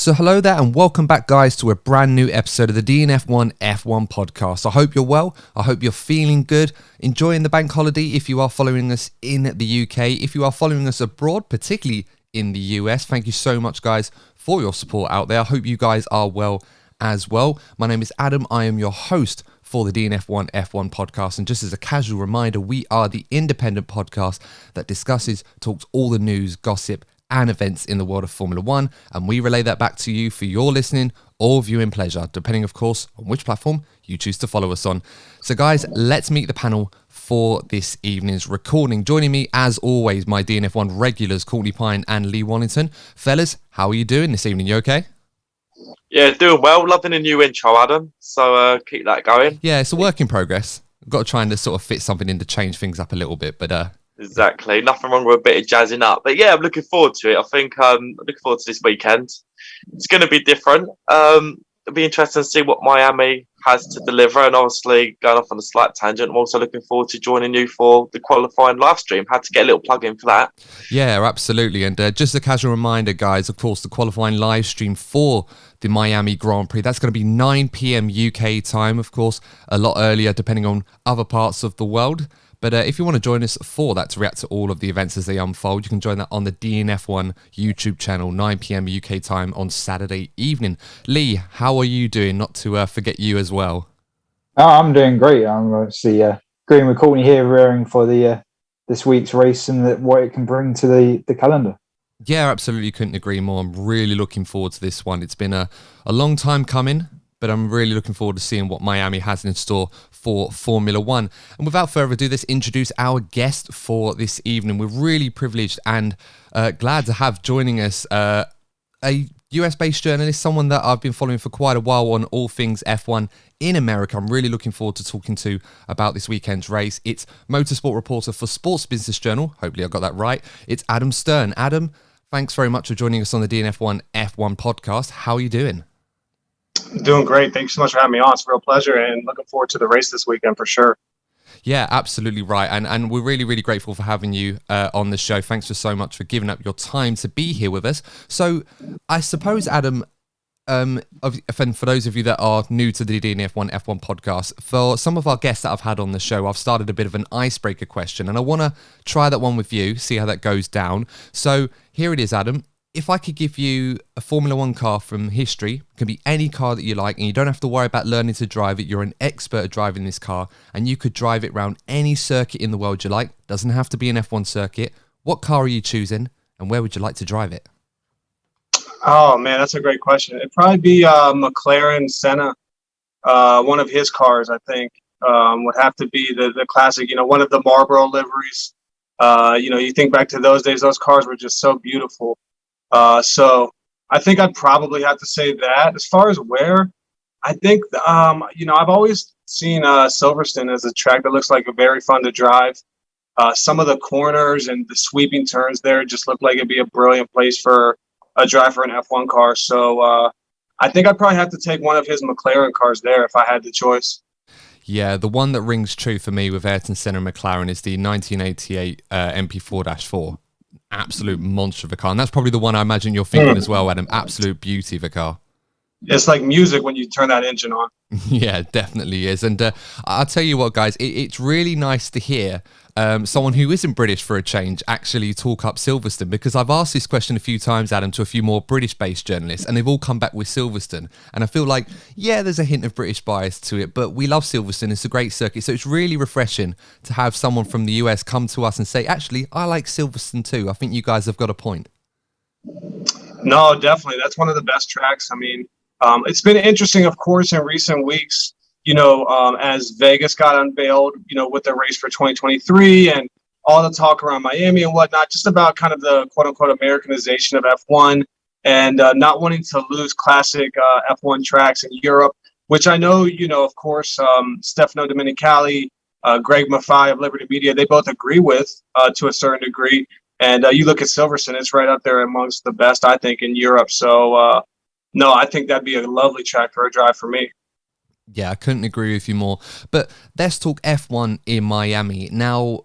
So hello there and welcome back guys to a brand new episode of the DNF1 F1 podcast. I hope you're well, I hope you're feeling good, enjoying the bank holiday if you are following us in the UK. If you are following us abroad, particularly in the US, thank you so much guys for your support out there. I hope you guys are well as well. My name is Adam, I am your host for the DNF1 F1 podcast, and just as a casual reminder, we are the independent podcast that discusses, talks all the news, gossip and events in the world of Formula One, and we relay that back to you for your listening or viewing pleasure, depending of course on which platform you choose to follow us on. So guys, let's meet the panel for this evening's recording. Joining me as always, my DNF1 regulars Courtney Pine and Lee Wallington. Fellas, how are you doing this evening? You okay? Yeah, doing well. Loving the new intro, Adam. So keep that going. Yeah, it's a work in progress. I've got to try and just sort of fit something in to change things up a little bit, but Exactly. Nothing wrong with a bit of jazzing up. But yeah, I'm looking forward to it. I think I'm looking forward to this weekend. It's going to be different. It'll be interesting to see what Miami has to deliver. And obviously, going off on a slight tangent, I'm also looking forward to joining you for the qualifying live stream. Had to get a little plug in for that. Yeah, absolutely. And just a casual reminder, guys, of course, the qualifying live stream for the Miami Grand Prix, that's going to be 9 p.m. UK time, of course, a lot earlier depending on other parts of the world. But if you want to join us for that, to react to all of the events as they unfold, you can join that on the DNF1 YouTube channel, 9 p.m. UK time on Saturday evening. Lee, how are you doing? Not to forget you as well. Oh, I'm doing great. I'm obviously agreeing with Courtney here, rearing for the this week's race and what it can bring to the calendar. Yeah, absolutely. Couldn't agree more. I'm really looking forward to this one. It's been a long time coming, but I'm really looking forward to seeing what Miami has in store for Formula One. And without further ado, let's introduce our guest for this evening. We're really privileged and glad to have joining us a US-based journalist, someone that I've been following for quite a while on all things F1 in America. I'm really looking forward to talking to about this weekend's race. It's motorsport reporter for Sports Business Journal. Hopefully I got that right. It's Adam Stern. Adam, thanks very much for joining us on the DNF1 F1 podcast. How are you doing? Doing great. Thanks so much for having me on. It's a real pleasure and looking forward to the race this weekend for sure. Yeah, absolutely right. And we're really, really grateful for having you on the show. Thanks so much for giving up your time to be here with us. So I suppose, Adam, for those of you that are new to the DNF1 F1 podcast, for some of our guests that I've had on the show, I've started a bit of an icebreaker question, and I want to try that one with you, see how that goes down. So here it is, Adam. If I could give you a Formula One car from history, it can be any car that you like, and you don't have to worry about learning to drive it. You're an expert at driving this car, and you could drive it around any circuit in the world you like. Doesn't have to be an F1 circuit. What car are you choosing, and where would you like to drive it? Oh, man, that's a great question. It'd probably be McLaren Senna. One of his cars, I think, would have to be the classic, one of the Marlboro liveries. You think back to those days, those cars were just so beautiful. So I think I'd probably have to say that. As far as where, I think, I've always seen Silverstone as a track that looks like a very fun to drive. Some of the corners and the sweeping turns there just look like it'd be a brilliant place for a drive for an F1 car. So I think I'd probably have to take one of his McLaren cars there if I had the choice. Yeah, the one that rings true for me with Ayrton Senna and McLaren is the 1988 MP4-4. Absolute monster of a car, and that's probably the one I imagine you're thinking as well, Adam. Absolute beauty of a car. It's like music when you turn that engine on. Yeah, definitely is. And I'll tell you what, guys, it's really nice to hear someone who isn't British for a change actually talk up Silverstone, because I've asked this question a few times, Adam, to a few more British-based journalists, and they've all come back with Silverstone. And I feel like, yeah, there's a hint of British bias to it, but we love Silverstone. It's a great circuit. So it's really refreshing to have someone from the US come to us and say, actually, I like Silverstone too. I think you guys have got a point. No, definitely. That's one of the best tracks. I mean, it's been interesting, of course, in recent weeks, as Vegas got unveiled, with the race for 2023 and all the talk around Miami and whatnot, just about kind of the quote unquote Americanization of F1 and not wanting to lose classic F1 tracks in Europe, which I know, of course, Stefano Domenicali, Greg Maffei of Liberty Media, they both agree with to a certain degree. And you look at Silverstone, it's right up there amongst the best, I think, in Europe. So, no, I think that'd be a lovely track for a drive for me. Yeah, I couldn't agree with you more. But let's talk F1 in Miami. Now,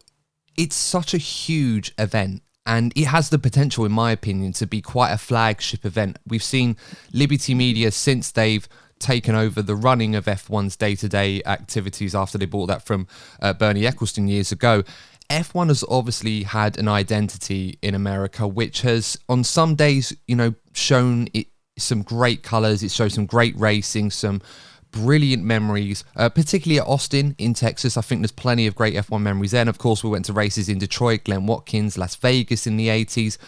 it's such a huge event, and it has the potential, in my opinion, to be quite a flagship event. We've seen Liberty Media, since they've taken over the running of F1's day-to-day activities after they bought that from Bernie Ecclestone years ago. F1 has obviously had an identity in America, which has, on some days, shown it some great colours. It shows some great racing, some brilliant memories, particularly at Austin in Texas. I think there's plenty of great F1 memories there. And of course, we went to races in Detroit, Glen Watkins, Las Vegas in the 80s.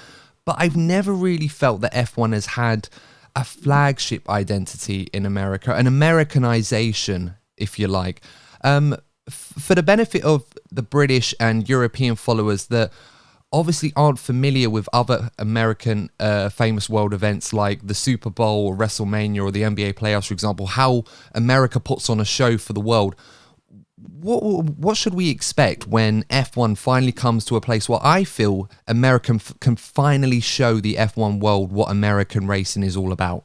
But I've never really felt that F1 has had a flagship identity in America, an Americanization, if you like. For the benefit of the British and European followers that obviously aren't familiar with other American famous world events like the Super Bowl or WrestleMania or the NBA playoffs, for example, how America puts on a show for the world, what should we expect when F1 finally comes to a place where I feel America can finally show the F1 world what American racing is all about?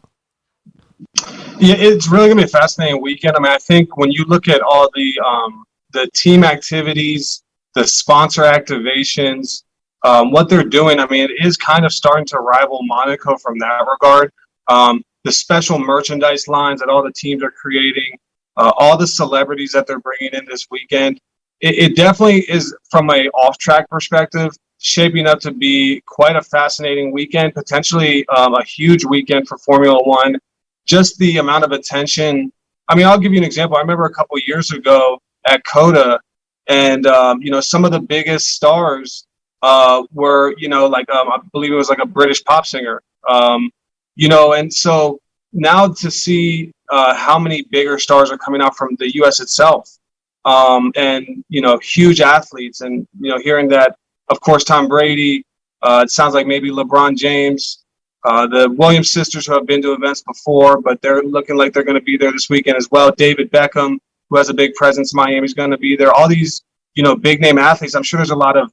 Yeah, it's really going to be a fascinating weekend. I mean, I think when you look at all the team activities, the sponsor activations, what they're doing, I mean, it is kind of starting to rival Monaco from that regard. The special merchandise lines that all the teams are creating, all the celebrities that they're bringing in this weekend, it definitely is, from a off-track perspective, shaping up to be quite a fascinating weekend, potentially a huge weekend for Formula One. Just the amount of attention. I mean, I'll give you an example. I remember a couple of years ago at COTA, and some of the biggest stars were, I believe it was like a British pop singer, and so now to see how many bigger stars are coming out from the U.S. itself, and huge athletes, and hearing that, of course, Tom Brady, it sounds like maybe LeBron James, the Williams sisters, who have been to events before, but they're looking like they're going to be there this weekend as well. David Beckham, who has a big presence in Miami, is going to be there. All these, big name athletes. I'm sure there's a lot of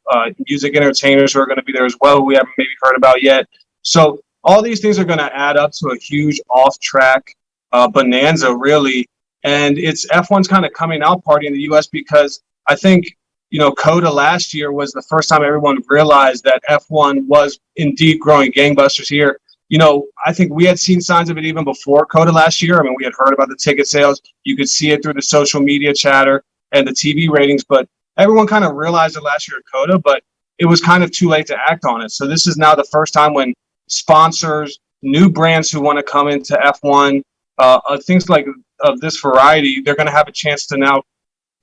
music entertainers who are going to be there as well, who we haven't maybe heard about yet. So all these things are going to add up to a huge off-track bonanza, really. And it's F1's kind of coming out party in the U.S. because I think, COTA last year was the first time everyone realized that F1 was indeed growing gangbusters here. I think we had seen signs of it even before COTA last year. I mean, we had heard about the ticket sales. You could see it through the social media chatter and the TV ratings, but everyone kind of realized it last year at COTA, but it was kind of too late to act on it. So this is now the first time when sponsors, new brands who want to come into F1, things like of this variety, they're going to have a chance to now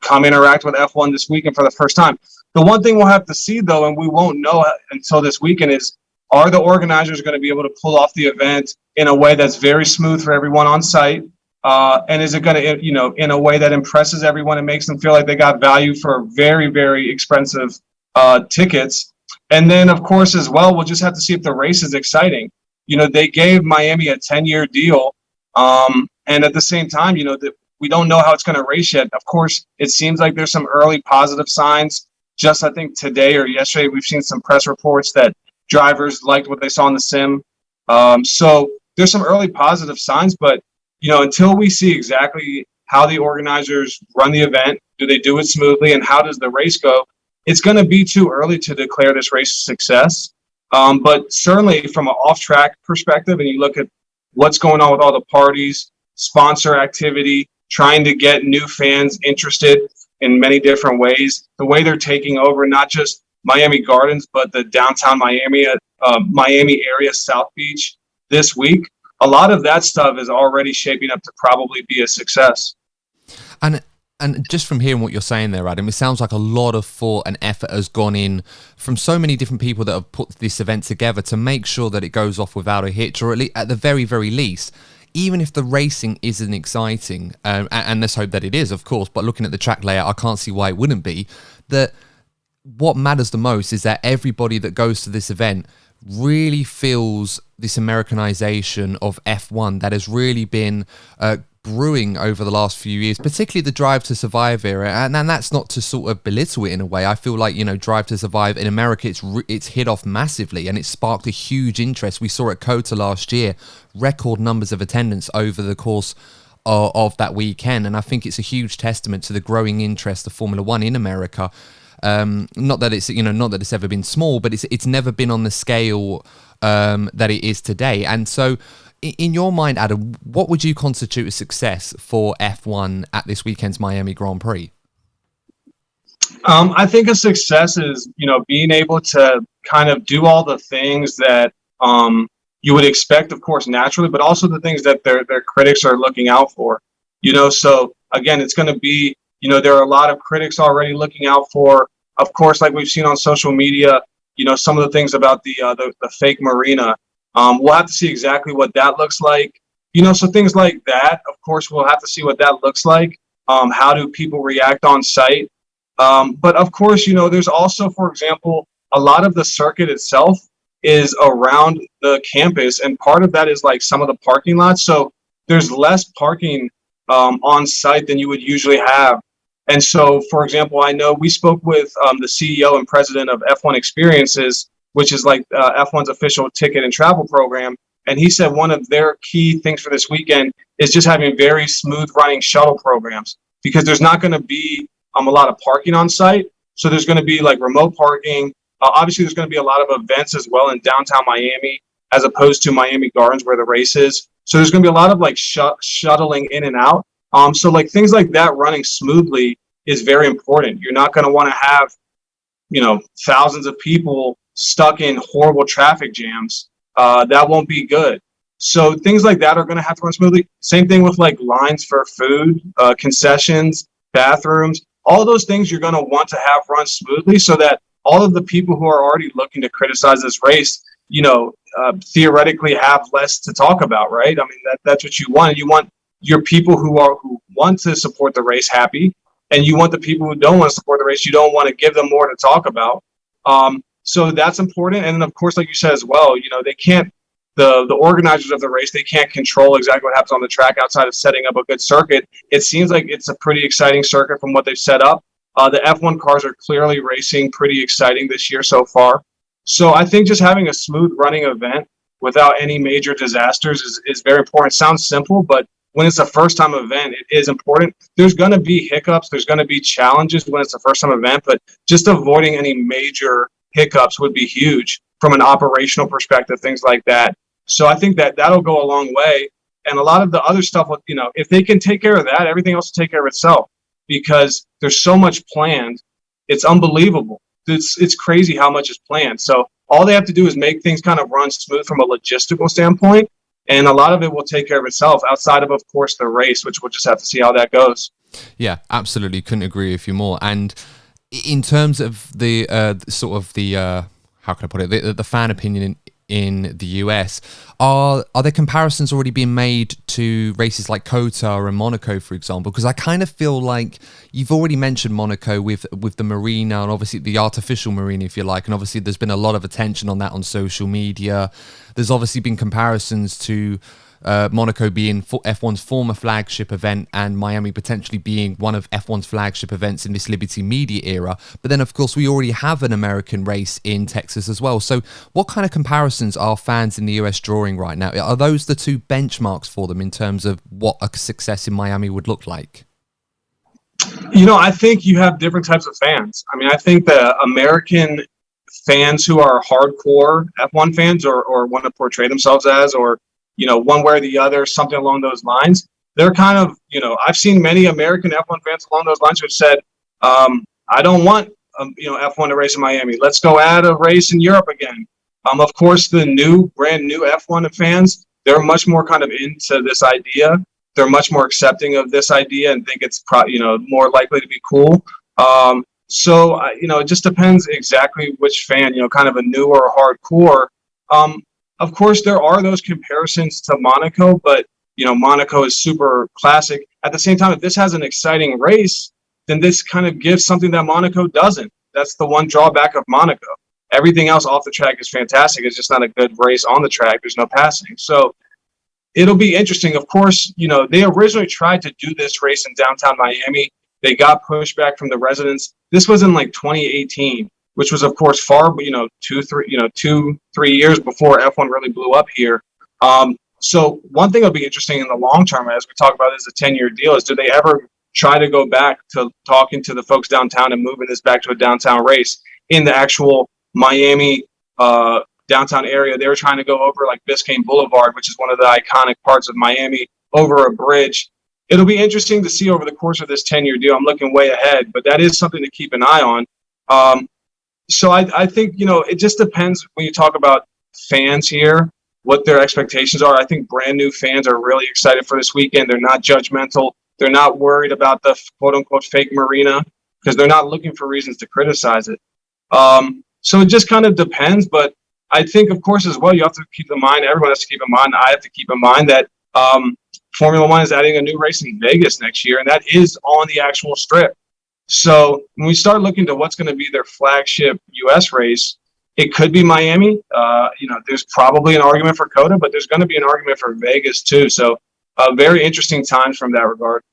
come interact with F1 this weekend for the first time. The one thing we'll have to see, though, and we won't know until this weekend, is are the organizers going to be able to pull off the event in a way that's very smooth for everyone on site? And is it going to, in a way that impresses everyone and makes them feel like they got value for very, very expensive tickets? And then, of course, as well, we'll just have to see if the race is exciting. They gave Miami a 10-year deal. And at the same time, we don't know how it's going to race yet. Of course, it seems like there's some early positive signs. Just, I think, today or yesterday, we've seen some press reports that drivers liked what they saw in the sim. So there's some early positive signs, but, until we see exactly how the organizers run the event, do they do it smoothly, and how does the race go, it's going to be too early to declare this race a success. But certainly from an off-track perspective, and you look at what's going on with all the parties, sponsor activity, trying to get new fans interested in many different ways, the way they're taking over not just Miami Gardens, but the downtown Miami area, South Beach this week, a lot of that stuff is already shaping up to probably be a success. And just from hearing what you're saying there, Adam, it sounds like a lot of thought and effort has gone in from so many different people that have put this event together to make sure that it goes off without a hitch, or at the very, very least, even if the racing isn't exciting, and let's hope that it is, of course, but looking at the track layout, I can't see why it wouldn't be, that what matters the most is that everybody that goes to this event really feels this Americanization of F1 that has really been brewing over the last few years, particularly the Drive to Survive era, and that's not to sort of belittle it in a way. I feel like, Drive to Survive in America, it's hit off massively, and it sparked a huge interest. We saw at COTA last year, record numbers of attendance over the course of that weekend, and I think it's a huge testament to the growing interest of Formula One in America. Not that it's ever been small, but it's never been on the scale that it is today. And so, in your mind, Adam, what would you constitute a success for F1 at this weekend's Miami Grand Prix? I think a success is, being able to kind of do all the things that you would expect, of course, naturally, but also the things that their critics are looking out for. So again, it's going to be, there are a lot of critics already looking out for, of course, like we've seen on social media, some of the things about the fake marina. We'll have to see exactly what that looks like. So things like that, of course, we'll have to see what that looks like. How do people react on site? But of course, there's also, for example, a lot of the circuit itself is around the campus, and part of that is like some of the parking lots. So there's less parking on site than you would usually have. And so, for example, I know we spoke with the CEO and president of F1 Experiences, which is like F1's official ticket and travel program. And he said one of their key things for this weekend is just having very smooth running shuttle programs, because there's not going to be a lot of parking on site. So there's going to be like remote parking. Obviously, there's going to be a lot of events as well in downtown Miami, as opposed to Miami Gardens where the race is. So there's going to be a lot of like shuttling in and out. So like things like that running smoothly is very important. You're not going to want to have, thousands of people stuck in horrible traffic jams. That won't be good. So things like that are going to have to run smoothly. Same thing with like lines for food, concessions, bathrooms. All those things you're going to want to have run smoothly, so that all of the people who are already looking to criticize this race, theoretically have less to talk about, right? I mean, that's what you want. You want your people who want to support the race happy, and you want the people who don't want to support the race, you don't want to give them more to talk about. So that's important. And then, of course, like you said as well, they can't, the organizers of the race, they can't control exactly what happens on the track outside of setting up a good circuit. It seems like it's a pretty exciting circuit from what they've set up. The F1 cars are clearly racing pretty exciting this year so far. So I think just having a smooth running event without any major disasters is very important. It sounds simple, but when it's a first-time event, it is important. There's going to be hiccups. There's going to be challenges when it's a first-time event, but just avoiding any major hiccups would be huge from an operational perspective, things like that. So I think that'll go a long way. And a lot of the other stuff, if they can take care of that, everything else will take care of itself, because there's so much planned. It's unbelievable. It's crazy how much is planned. So all they have to do is make things kind of run smooth from a logistical standpoint, and a lot of it will take care of itself outside of course, the race, which we'll just have to see how that goes. Yeah, absolutely. Couldn't agree with you more. And in terms of the how can I put it, the fan opinion in the US, are there comparisons already being made to races like Qatar and Monaco, for example? Because I kind of feel like you've already mentioned Monaco with the marina, and obviously the artificial marina, if you like, and obviously there's been a lot of attention on that on social media. There's obviously been comparisons to Monaco being F1's former flagship event, and Miami potentially being one of F1's flagship events in this Liberty Media era. But then, of course, we already have an American race in Texas as well. So what kind of comparisons are fans in the US drawing right now? Are those the two benchmarks for them in terms of what a success in Miami would look like? I think you have different types of fans. I mean, I think the American fans who are hardcore F1 fans or want to portray themselves as, or one way or the other, something along those lines. They're kind of, I've seen many American F1 fans along those lines who have said, I don't want, F1 to race in Miami. Let's go add a race in Europe again. Of course, the brand new F1 fans, they're much more kind of into this idea. They're much more accepting of this idea and think it's more likely to be cool. So it just depends exactly which fan, kind of a new or hardcore. Of course, there are those comparisons to Monaco, but, Monaco is super classic. At the same time, if this has an exciting race, then this kind of gives something that Monaco doesn't. That's the one drawback of Monaco. Everything else off the track is fantastic. It's just not a good race on the track. There's no passing. So it'll be interesting. Of course, they originally tried to do this race in downtown Miami. They got pushback from the residents. This was in like 2018. Which was, of course, far, 2-3 years before F1 really blew up here. So one thing that'll be interesting in the long term, as we talk about, is a 10-year deal. Is do they ever try to go back to talking to the folks downtown and moving this back to a downtown race in the actual Miami downtown area. They were trying to go over like Biscayne Boulevard, which is one of the iconic parts of Miami, over a bridge. It'll be interesting to see over the course of this 10-year deal. I'm looking way ahead, but that is something to keep an eye on. So I think, it just depends when you talk about fans here, what their expectations are. I think brand new fans are really excited for this weekend. They're not judgmental. They're not worried about the quote unquote fake marina because they're not looking for reasons to criticize it. So it just kind of depends. But I think, of course, as well, you have to keep in mind, everyone has to keep in mind, I have to keep in mind that Formula One is adding a new race in Vegas next year, and that is on the actual strip. So when we start looking to what's going to be their flagship U.S. race, it could be Miami. There's probably an argument for COTA, but there's going to be an argument for Vegas too. So very interesting times from that regard.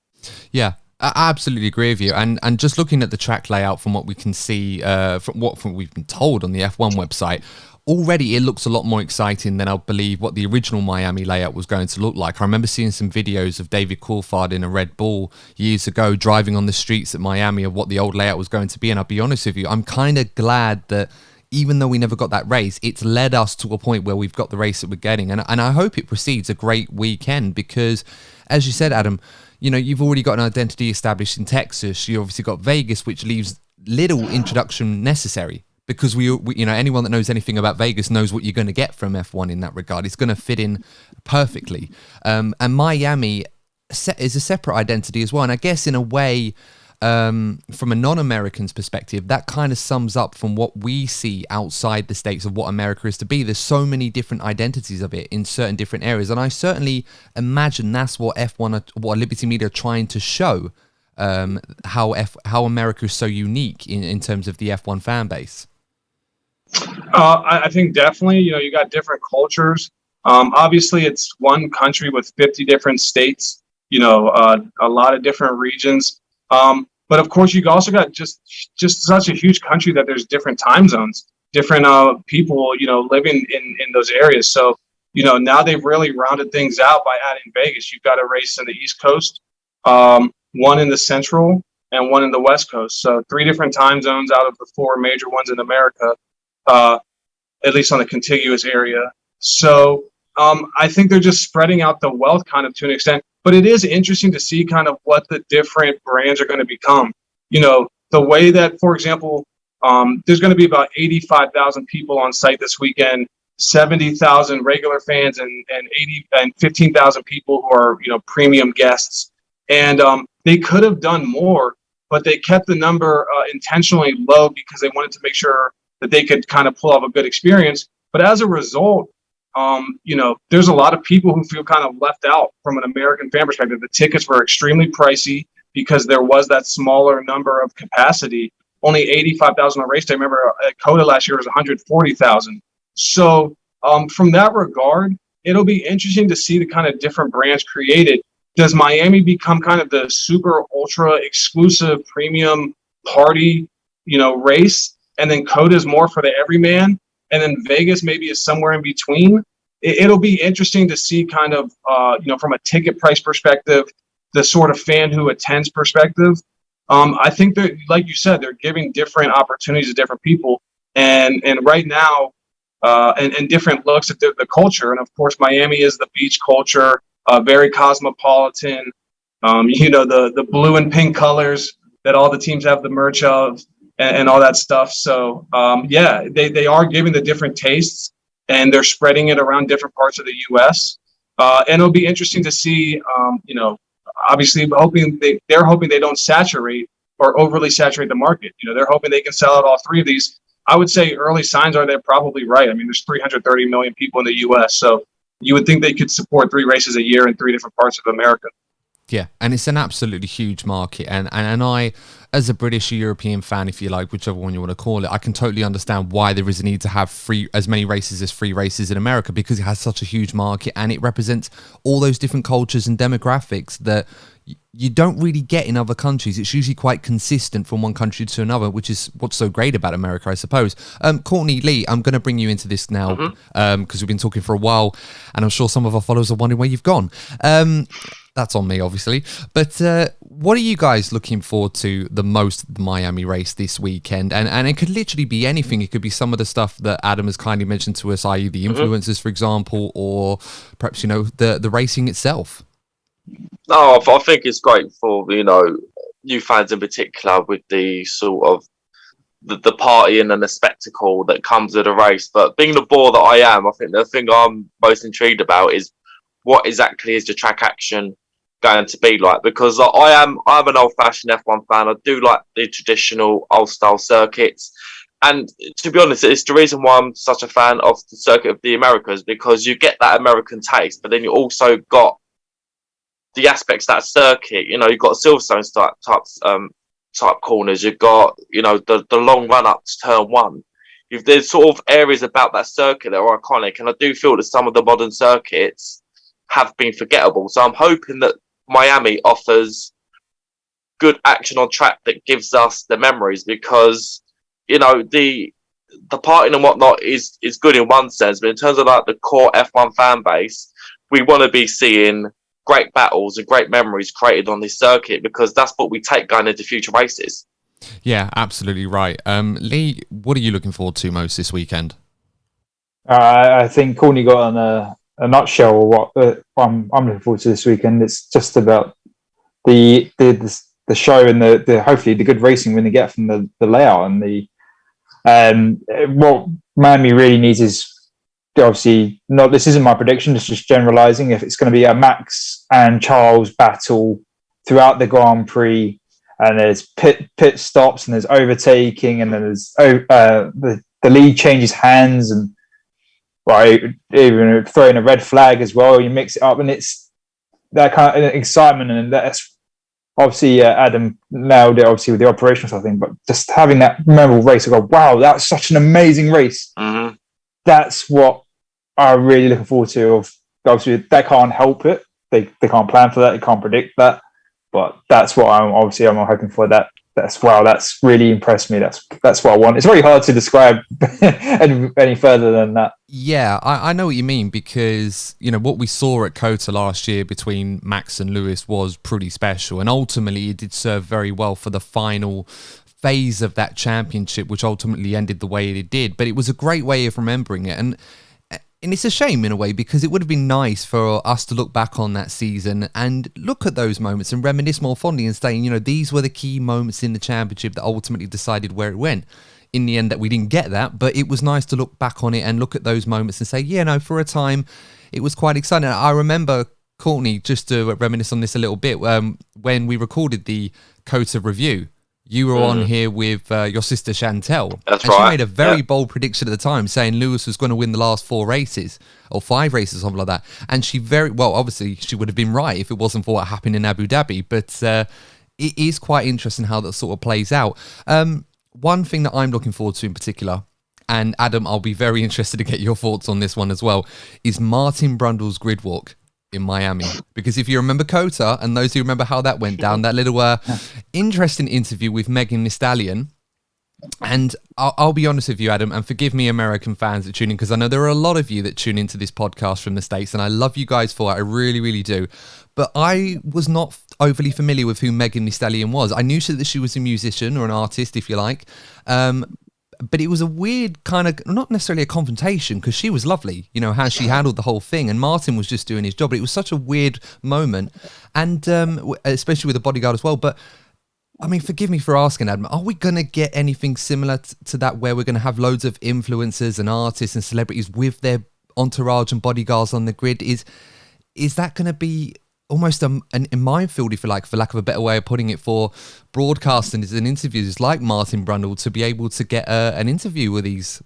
Yeah, I absolutely agree with you. And just looking at the track layout from what we can see, from what we've been told on the F1 website, already it looks a lot more exciting than I believe what the original Miami layout was going to look like. I remember seeing some videos of David Coulthard in a Red Bull years ago driving on the streets at Miami of what the old layout was going to be. And I'll be honest with you, I'm kind of glad that even though we never got that race, it's led us to a point where we've got the race that we're getting. And I hope it precedes a great weekend because, as you said, Adam, you've already got an identity established in Texas. You obviously got Vegas, which leaves little introduction necessary. Because we anyone that knows anything about Vegas knows what you're going to get from F1 in that regard. It's going to fit in perfectly. And Miami is a separate identity as well. And I guess in a way, from a non-American's perspective, that kind of sums up from what we see outside the States of what America is to be. There's so many different identities of it in certain different areas. And I certainly imagine that's what F1, what Liberty Media are trying to show, how America is so unique in terms of the F1 fan base. I think definitely, you got different cultures. Obviously, it's one country with 50 different states, a lot of different regions. But of course, you also got just such a huge country that there's different time zones, different people, living in those areas. So, now they've really rounded things out by adding Vegas. You've got a race in the East Coast, one in the Central, and one in the West Coast. So 3 different time zones out of the 4 major ones in America. At least on the contiguous area. So I think they're just spreading out the wealth kind of to an extent. But it is interesting to see kind of what the different brands are going to become. The way that, for example, there's going to be about 85,000 people on site this weekend, 70,000 regular fans, and 15,000 people who are premium guests. And they could have done more, but they kept the number intentionally low because they wanted to make sure that they could kind of pull off a good experience. But as a result, there's a lot of people who feel kind of left out from an American fan perspective. The tickets were extremely pricey because there was that smaller number of capacity. Only 85,000 on race day. I remember at COTA last year was 140,000. So from that regard, it'll be interesting to see the kind of different brands created. Does Miami become kind of the super ultra exclusive premium party, race? And then COTA is more for the everyman, and then Vegas maybe is somewhere in between. It'll be interesting to see kind of, from a ticket price perspective, the sort of fan who attends perspective. I think that, like you said, they're giving different opportunities to different people, and right now, and different looks at the culture. And of course, Miami is the beach culture, very cosmopolitan. The blue and pink colors that all the teams have the merch of. And all that stuff. So, they are giving the different tastes, and they're spreading it around different parts of the U.S. And it'll be interesting to see, obviously they're hoping they don't saturate or overly saturate the market. They're hoping they can sell out all 3 of these. I would say early signs are they're probably right. I mean, there's 330 million people in the U.S., so you would think they could support 3 races a year in 3 different parts of America. Yeah, and it's an absolutely huge market, and I, as a British or European fan, if you like, whichever one you want to call it, I can totally understand why there is a need to have as many races as 3 races in America, because it has such a huge market and it represents all those different cultures and demographics that you don't really get in other countries. It's usually quite consistent from one country to another, which is what's so great about America, I suppose. Courtney, Lee, I'm going to bring you into this now because we've been talking for a while, and I'm sure some of our followers are wondering where you've gone. That's on me, obviously. But what are you guys looking forward to the most at the Miami race this weekend? And it could literally be anything. It could be some of the stuff that Adam has kindly mentioned to us, i.e. the influencers, for example, or perhaps, the racing itself. No, I think it's great for, new fans in particular with the sort of the partying and the spectacle that comes with a race. But being the bore that I am, I think the thing I'm most intrigued about is what exactly is the track action going to be like, because I'm an old-fashioned F1 fan. I do like the traditional old-style circuits, and to be honest, it's the reason why I'm such a fan of the circuit of the Americas, because you get that American taste, but then you also got the aspects of that circuit. You've got Silverstone type corners. You've got the long run up to turn one. There's sort of areas about that circuit that are iconic, and I do feel that some of the modern circuits have been forgettable. So I'm hoping that Miami offers good action on track that gives us the memories, because the partying and whatnot is good in one sense, but in terms of like the core F1 fan base, we want to be seeing great battles and great memories created on this circuit, because that's what we take going into future races. Yeah, absolutely right. Lee, what are you looking forward to most this weekend? I think Courtney got on a nutshell of what I'm looking forward to this weekend. It's just about the show and the hopefully the good racing we're going to get from the layout, and what Miami really needs is obviously not. This isn't my prediction. It's just generalizing. If it's going to be a Max and Charles battle throughout the Grand Prix, and there's pit stops and there's overtaking, and then there's the lead changes hands, and right, even throwing a red flag as well. You mix it up, and it's that kind of excitement, and that's obviously Adam nailed it. Obviously with the operational side thing, but just having that memorable race, I go, wow, that's such an amazing race. Mm-hmm. That's what I'm really looking forward to. Obviously, they can't help it. They can't plan for that. They can't predict that. But that's what I'm hoping for. That's really impressed me. That's what I want. It's very hard to describe any further than that. Yeah, I know what you mean, because what we saw at COTA last year between Max and Lewis was pretty special, and ultimately it did serve very well for the final phase of that championship, which ultimately ended the way it did. But it was a great way of remembering it, and it's a shame in a way, because it would have been nice for us to look back on that season and look at those moments and reminisce more fondly and saying, these were the key moments in the championship that ultimately decided where it went. In the end, that we didn't get that, but it was nice to look back on it and look at those moments and say, for a time, it was quite exciting. I remember, Courtney, just to reminisce on this a little bit, when we recorded the COTA review, you were on here with your sister Chantel. That's and right. She made a very bold prediction at the time, saying Lewis was going to win the last 4 races, or 5 races, something like that. And she obviously she would have been right if it wasn't for what happened in Abu Dhabi. But it is quite interesting how that sort of plays out. One thing that I'm looking forward to in particular, and Adam, I'll be very interested to get your thoughts on this one as well, is Martin Brundle's grid walk in Miami. Because if you remember COTA, and those who remember how that went down, that little interesting interview with Megan Thee Stallion, and I'll be honest with you, Adam, and forgive me, American fans that tune in, because I know there are a lot of you that tune into this podcast from the States, and I love you guys for it. I really, really do. But I was not overly familiar with who Megan Thee Stallion was. I knew that she was a musician or an artist, if you like. But it was a weird kind of, not necessarily a confrontation, because she was lovely, how she handled the whole thing, and Martin was just doing his job. But it was such a weird moment, and especially with the bodyguard as well. But I mean, forgive me for asking, Adam, are we going to get anything similar to that, where we're going to have loads of influencers and artists and celebrities with their entourage and bodyguards on the grid? Is that going to be almost a minefield, if you like, for lack of a better way of putting it, for broadcasters and interviews like Martin Brundle to be able to get an interview with these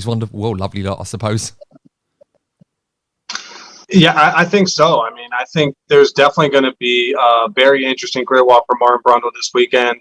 wonderful, lovely lot, I suppose? Yeah, I think so. I mean, I think there's definitely going to be a very interesting grid walk for Martin Brundle this weekend.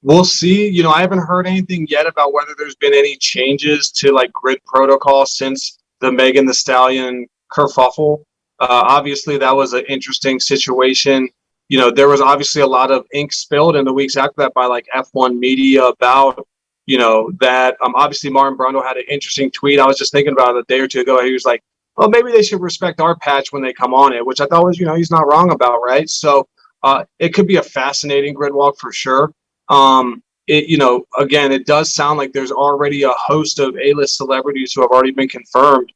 We'll see. I haven't heard anything yet about whether there's been any changes to like grid protocol since the Megan Thee Stallion kerfuffle. Obviously, that was an interesting situation. There was obviously a lot of ink spilled in the weeks after that by like F1 media about, that obviously Martin Brundle had an interesting tweet. I was just thinking about it a day or two ago. He was like, well, maybe they should respect our patch when they come on it, which I thought was, he's not wrong about, right? So it could be a fascinating grid walk for sure. Again, it does sound like there's already a host of A-list celebrities who have already been confirmed.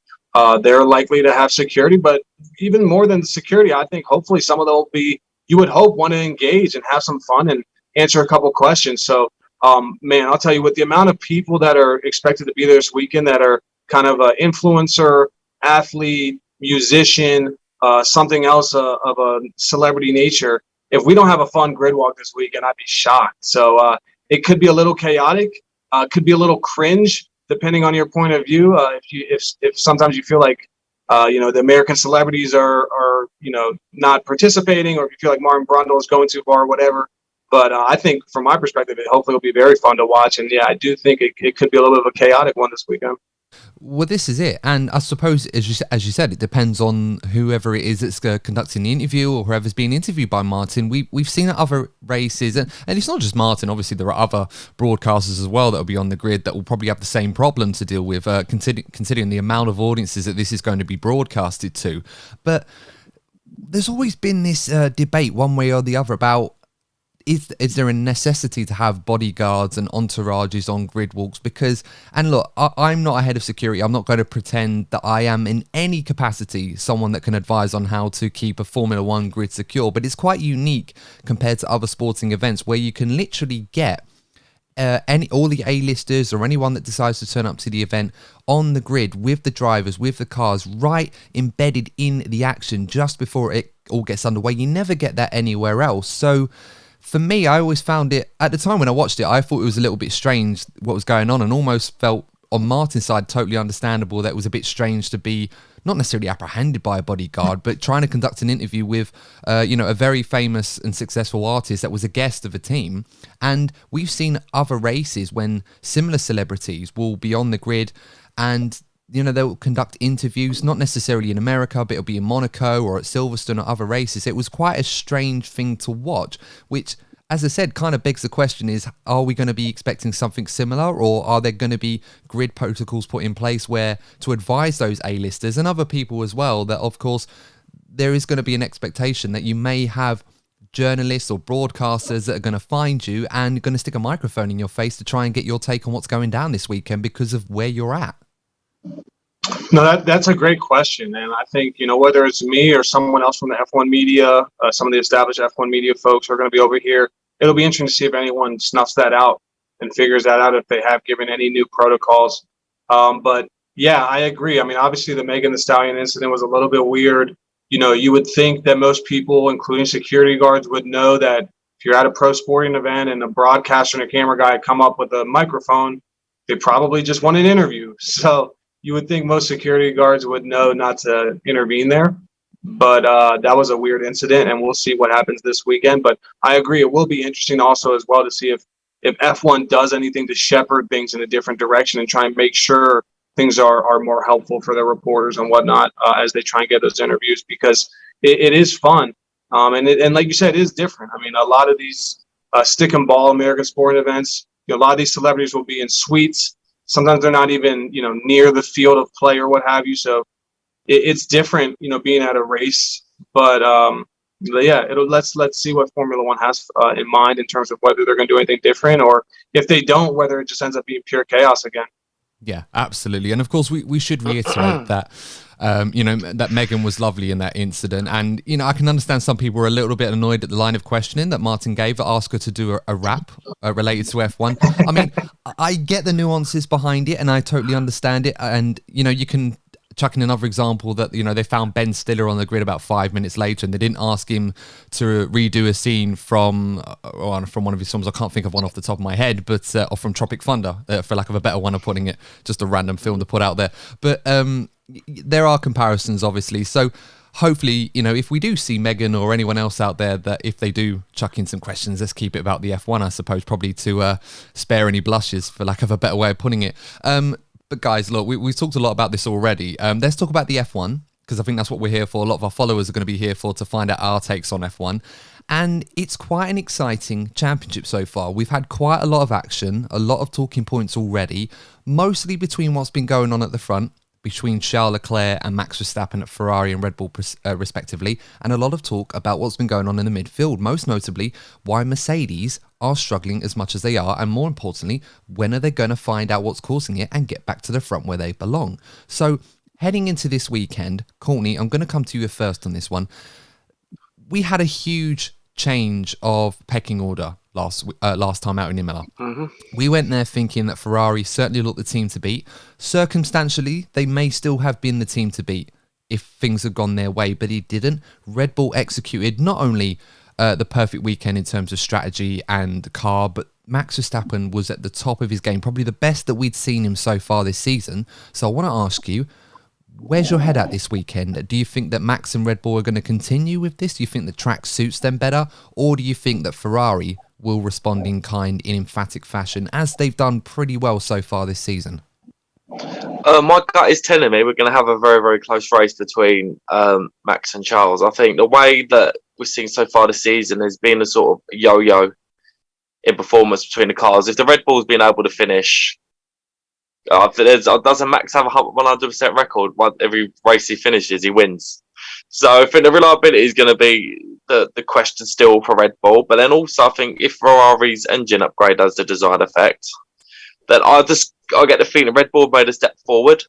They're likely to have security, but even more than security, I think hopefully some of them will be, you would hope, want to engage and have some fun and answer a couple questions. So, man, I'll tell you, with the amount of people that are expected to be there this weekend that are kind of an influencer, athlete, musician, something else of a celebrity nature, if we don't have a fun grid walk this weekend, I'd be shocked. So it could be a little chaotic, could be a little cringe, depending on your point of view. If sometimes you feel like the American celebrities are not participating, or if you feel like Martin Brundle is going too far or whatever. But I think from my perspective, it hopefully will be very fun to watch. And yeah, I do think it could be a little bit of a chaotic one this weekend. Well, this is it. And I suppose, as you said, it depends on whoever it is that's conducting the interview or whoever's being interviewed by Martin. We've seen at other races, and it's not just Martin. Obviously, there are other broadcasters as well that will be on the grid that will probably have the same problem to deal with, considering the amount of audiences that this is going to be broadcasted to. But there's always been this debate one way or the other about, is there a necessity to have bodyguards and entourages on grid walks? Because, and look, I'm not a head of security. I'm not going to pretend that I am in any capacity someone that can advise on how to keep a Formula One grid secure. But it's quite unique compared to other sporting events where you can literally get all the A-listers or anyone that decides to turn up to the event on the grid with the drivers, with the cars, right embedded in the action just before it all gets underway. You never get that anywhere else. So for me, I always found it, at the time when I watched it, I thought it was a little bit strange what was going on, and almost felt on Martin's side totally understandable that it was a bit strange to be not necessarily apprehended by a bodyguard, but trying to conduct an interview with a very famous and successful artist that was a guest of a team. And we've seen other races when similar celebrities will be on the grid and they'll conduct interviews, not necessarily in America, but it'll be in Monaco or at Silverstone or other races. It was quite a strange thing to watch, which, as I said, kind of begs the question is, are we going to be expecting something similar, or are there going to be grid protocols put in place where to advise those A-listers and other people as well that, of course, there is going to be an expectation that you may have journalists or broadcasters that are going to find you and going to stick a microphone in your face to try and get your take on what's going down this weekend because of where you're at? No, that's a great question. And I think, whether it's me or someone else from the F1 media, some of the established F1 media folks are going to be over here. It'll be interesting to see if anyone snuffs that out and figures that out, if they have given any new protocols. But yeah, I agree. I mean, obviously the Megan Thee Stallion incident was a little bit weird. You would think that most people, including security guards, would know that if you're at a pro sporting event and a broadcaster and a camera guy come up with a microphone, they probably just want an interview. So you would think most security guards would know not to intervene there. But that was a weird incident, and we'll see what happens this weekend. But I agree, it will be interesting also as well to see if F1 does anything to shepherd things in a different direction and try and make sure things are more helpful for their reporters and whatnot as they try and get those interviews, because it is fun. And like you said, it is different. I mean, a lot of these stick and ball American sporting events, a lot of these celebrities will be in suites. Sometimes they're not even, near the field of play or what have you. So it's different, being at a race. But yeah, let's see what Formula One has in mind in terms of whether they're going to do anything different, or if they don't, whether it just ends up being pure chaos again. Yeah, absolutely. And of course, we should reiterate that, that Megan was lovely in that incident. And, I can understand some people were a little bit annoyed at the line of questioning that Martin gave that asked her to do a rap related to F1. I mean, I get the nuances behind it and I totally understand it. And, you can chuck in another example that, they found Ben Stiller on the grid about 5 minutes later and they didn't ask him to redo a scene from one of his songs. I can't think of one off the top of my head, but or from Tropic Thunder, for lack of a better one of putting it, just a random film to put out there. But there are comparisons, obviously. So hopefully, if we do see Megan or anyone else out there, that if they do chuck in some questions, let's keep it about the F1, I suppose, probably to spare any blushes, for lack of a better way of putting it. But guys, look, we've talked a lot about this already. Let's talk about the F1, because I think that's what we're here for. A lot of our followers are going to be here for, to find out our takes on F1. And it's quite an exciting championship so far. We've had quite a lot of action, a lot of talking points already, mostly between what's been going on at the front. between Charles Leclerc and Max Verstappen at Ferrari and Red Bull respectively, and a lot of talk about what's been going on in the midfield, most notably why Mercedes are struggling as much as they are, and more importantly, when are they going to find out what's causing it and get back to the front where they belong. So heading into this weekend, Courtney, I'm going to come to you first on this one. We had a huge change of pecking order last time out in Imola. We went there thinking that Ferrari certainly looked the team to beat. Circumstantially, they may still have been the team to beat if things had gone their way, but it didn't. Red Bull executed not only the perfect weekend in terms of strategy and car, but Max Verstappen was at the top of his game, probably the best that we'd seen him so far this season. So I want to ask you, where's your head at this weekend? Do you think that Max and Red Bull are going to continue with this? Do you think the track suits them better? Or do you think that Ferrari will respond in kind, in emphatic fashion, as they've done pretty well so far this season? My gut is telling me we're going to have a very, very close race between Max and Charles. I think the way that we're seeing so far this season has been a sort of yo-yo in performance between the cars. If the Red Bull's been able to finish, doesn't Max have a 100% record? Every race he finishes, he wins. So I think the reliability is going to be the question still for Red Bull. But then also I think if Ferrari's engine upgrade has the desired effect, then I get the feeling Red Bull made a step forward.